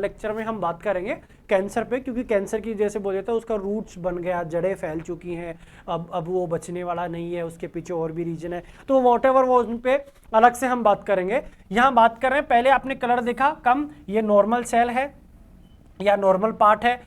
लेक्चर में हम बात करेंगे कैंसर पे। क्योंकि कैंसर की जैसे बोले तो उसका रूट्स बन गया, जड़ें फैल चुकी हैं, अब वो बचने वाला नहीं है, उसके पीछे और भी रीजन है। तो वॉटेवर वो उन पे अलग से हम बात करेंगे। यहाँ बात कर रहे हैं, पहले आपने कलर देखा कम, ये नॉर्मल सेल है या नॉर्मल पार्ट है।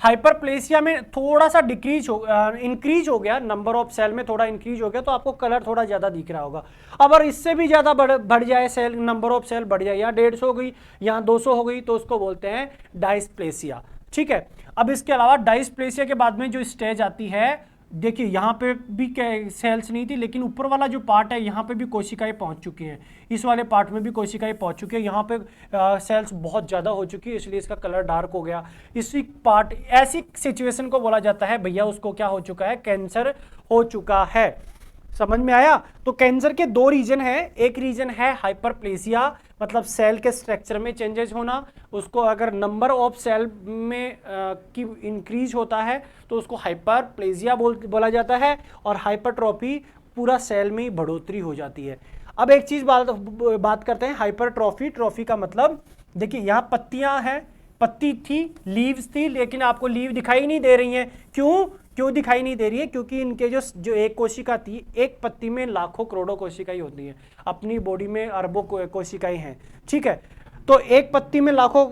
हाइपरप्लेसिया में थोड़ा सा इंक्रीज हो गया, नंबर ऑफ सेल में थोड़ा इंक्रीज हो गया, तो आपको कलर थोड़ा ज्यादा दिख रहा होगा। अब अगर इससे भी ज्यादा बढ़ जाए, सेल नंबर ऑफ सेल बढ़ जाए, यहाँ 150 हो गई, यहाँ 200 हो गई, तो उसको बोलते हैं डायस्प्लेसिया। ठीक है, अब इसके अलावा डायस्प्लेसिया के बाद में जो स्टेज आती है, देखिए यहाँ पे भी सेल्स नहीं थी, लेकिन ऊपर वाला जो पार्ट है यहाँ पे भी कोशिकाएं पहुंच चुकी हैं, इस वाले पार्ट में भी कोशिकाएं पहुंच चुकी है, यहाँ पे सेल्स बहुत ज़्यादा हो चुकी है, इसलिए इसका कलर डार्क हो गया। इसी पार्ट, ऐसी सिचुएशन को बोला जाता है भैया उसको क्या हो चुका है, कैंसर हो चुका है। समझ में आया? तो कैंसर के दो रीजन है, एक रीजन है हाइपरप्लेसिया, मतलब सेल के स्ट्रक्चर में चेंजेस होना, उसको अगर नंबर ऑफ सेल में की इंक्रीज होता है तो उसको हाइपरप्लेसिया बोला जाता है, और हाइपरट्रॉफी पूरा सेल में ही बढ़ोतरी हो जाती है। अब एक चीज बात करते हैं हाइपरट्रॉफी। ट्रॉफी का मतलब, देखिए यहाँ पत्तियां हैं, पत्ती थी, लीव्स थी, लेकिन आपको लीव दिखाई नहीं दे रही हैं। क्यों दिखाई नहीं दे रही है? क्योंकि इनके जो एक कोशिका थी, एक पत्ती में लाखों करोड़ों कोशिकाएं होती हैं, अपनी बॉडी में अरबों कोशिकाएं हैं। ठीक है, तो एक पत्ती में लाखों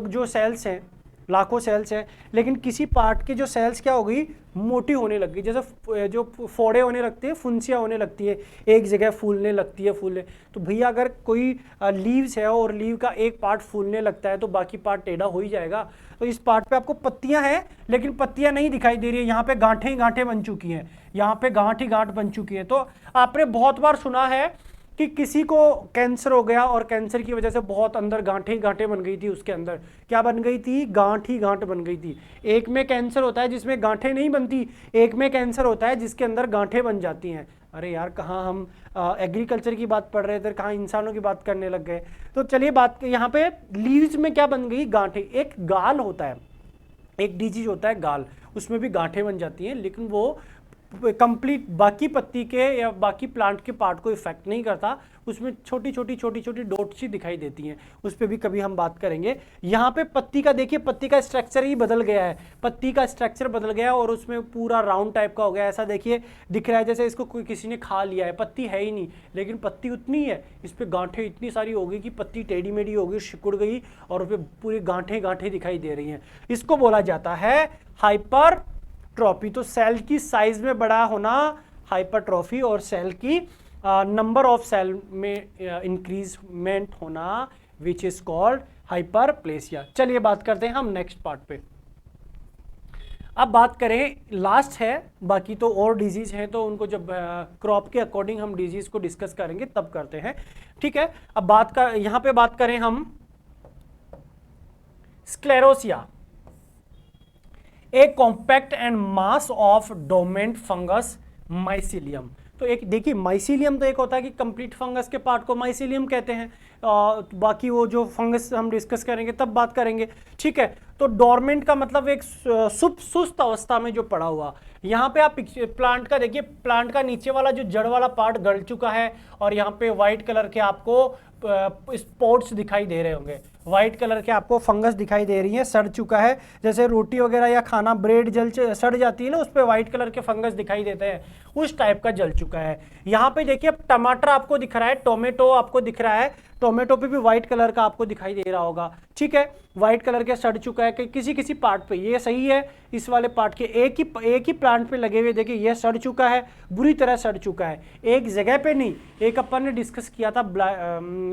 जो सेल्स हैं, लाखों सेल्स हैं, लेकिन किसी पार्ट के जो सेल्स क्या हो गई, मोटी होने लग गई, जैसे जो फोड़े होने लगते हैं, फुंसियाँ होने लगती है, एक जगह फूलने लगती है, फूलने। तो भैया अगर कोई लीव्स है और लीव का एक पार्ट फूलने लगता है तो बाकी पार्ट टेढ़ा हो ही जाएगा। तो इस पार्ट पे आपको पत्तियां हैं, लेकिन पत्तियां नहीं दिखाई दे रही है, यहाँ पे गांठें ही गांठें बन चुकी हैं, यहाँ पे गांठ ही गांठ बन चुकी है। तो आपने बहुत बार सुना है कि किसी को कैंसर हो गया और कैंसर की वजह से बहुत अंदर गांठें ही गांठें बन गई थी, उसके अंदर क्या बन गई थी, गांठ ही गांठ बन गई थी। एक में कैंसर होता है जिसमें गांठें नहीं बनती, एक में कैंसर होता है जिसके अंदर गांठें बन जाती हैं। अरे यार, कहाँ हम एग्रीकल्चर की बात पढ़ रहे थे, कहाँ इंसानों की बात करने लग गए। तो चलिए बात, यहाँ पे लीव्स में क्या बन गई, गांठें। एक गाल होता है, एक डिजीज होता है गाल, उसमें भी गांठें बन जाती हैं, लेकिन वो कंप्लीट बाकी पत्ती के या बाकी प्लांट के पार्ट को इफेक्ट नहीं करता, उसमें छोटी छोटी डॉट्स ही दिखाई देती हैं, उस पर भी कभी हम बात करेंगे। यहाँ पे पत्ती का देखिए, पत्ती का स्ट्रक्चर ही बदल गया है, पत्ती का स्ट्रक्चर बदल गया और उसमें पूरा राउंड टाइप का हो गया, ऐसा देखिए दिख रहा है जैसे इसको कोई किसी ने खा लिया है। पत्ती है ही नहीं, लेकिन पत्ती उतनी है, इस पर गांठें इतनी सारी हो गई कि पत्ती टेढ़ी मेढ़ी हो गई, सिकुड़ गई, और उस पर पूरी गांठें गांठें दिखाई दे रही हैं। इसको बोला जाता है हाइपरट्रॉफी। तो सेल की साइज में बड़ा होना हाइपरट्रॉफी, और सेल की नंबर ऑफ सेल में इंक्रीजमेंट होना विच इज कॉल्ड हाइपरप्लेसिया। चलिए बात करते हैं हम नेक्स्ट पार्ट पे। अब बात करें, लास्ट है, बाकी तो और डिजीज है, तो उनको जब क्रॉप के अकॉर्डिंग हम डिजीज को डिस्कस करेंगे तब करते हैं। ठीक है, अब यहाँ पे बात करें हम sclerotia, a compact and mass of dormant fungus mycelium. तो एक देखिए, माइसिलियम तो एक होता है कि कंप्लीट फंगस के पार्ट को माइसिलियम कहते हैं, बाकी वो जो फंगस हम डिस्कस करेंगे तब बात करेंगे। ठीक है, तो डोरमेंट का मतलब एक सुस्त अवस्था में जो पड़ा हुआ। यहाँ पे आप प्लांट का देखिए, प्लांट का नीचे वाला जो जड़ वाला पार्ट गल चुका है, और यहाँ पे व्हाइट कलर के आपको स्पॉट्स दिखाई दे रहे होंगे, व्हाइट कलर के आपको फंगस दिखाई दे रही है, सड़ चुका है, जैसे रोटी वगैरह या खाना ब्रेड सड़ जाती है ना, उस पर व्हाइट कलर के फंगस दिखाई देते हैं, उस टाइप का जल चुका है। यहाँ पे देखिए टमाटर आपको दिख रहा है, टोमेटो आपको दिख रहा है, टोमेटो पे भी व्हाइट कलर का आपको दिखाई दे रहा होगा। ठीक है, व्हाइट कलर के सड़ चुका है कि किसी पार्ट पे, ये सही है, इस वाले पार्ट के एक ही प्लांट पे लगे हुए देखिए ये सड़ चुका है, बुरी तरह सड़ चुका है, एक जगह पे नहीं। एक अपन ने डिस्कस किया था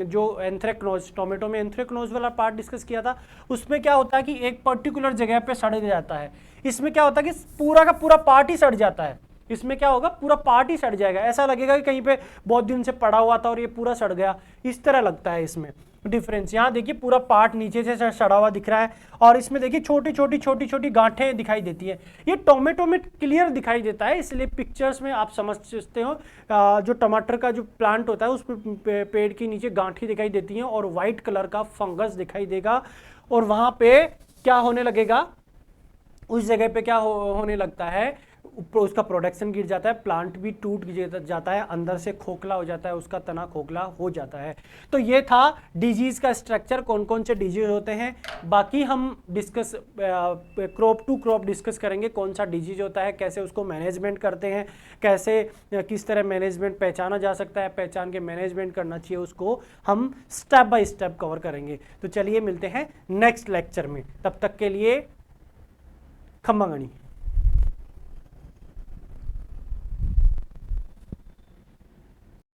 जो एंथ्रेक्नोज, टोमेटो में एंथ्रेक्नोज वाला पार्ट डिस्कस किया था, उसमें क्या होता है कि एक पर्टिकुलर जगह पे सड़ जाता है। इसमें क्या होता है कि पूरा का पूरा पार्ट ही सड़ जाता है, इसमें क्या होगा, पूरा पार्ट ही सड़ जाएगा, ऐसा लगेगा कि कहीं पे बहुत दिन से पड़ा हुआ था और ये पूरा सड़ गया, इस तरह लगता है। इसमें डिफरेंस, यहाँ देखिए पूरा पार्ट नीचे से सड़ा हुआ दिख रहा है, और इसमें देखिए छोटी छोटी गांठें दिखाई देती है। ये टोमेटो में क्लियर दिखाई देता है, इसलिए पिक्चर्स में आप समझ सकते हो। जो टमाटर का जो प्लांट होता है उस पर पेड़ के नीचे गांठें दिखाई देती हैं और व्हाइट कलर का फंगस दिखाई देगा, और वहां पे क्या होने लगेगा, उस जगह पे क्या होने लगता है, उसका प्रोडक्शन गिर जाता है, प्लांट भी टूट जाता है, अंदर से खोखला हो जाता है, उसका तना खोखला हो जाता है। तो ये था डिजीज का स्ट्रक्चर, कौन कौन से डिजीज होते हैं। बाकी हम discuss crop to crop discuss करेंगे, कौन सा डिजीज होता है, कैसे उसको मैनेजमेंट करते हैं, कैसे किस तरह मैनेजमेंट पहचाना जा सकता है, पहचान के मैनेजमेंट करना चाहिए, उसको हम स्टेप बाय स्टेप कवर करेंगे। तो चलिए मिलते हैं नेक्स्ट लेक्चर में, तब तक के लिए खम्बागणी।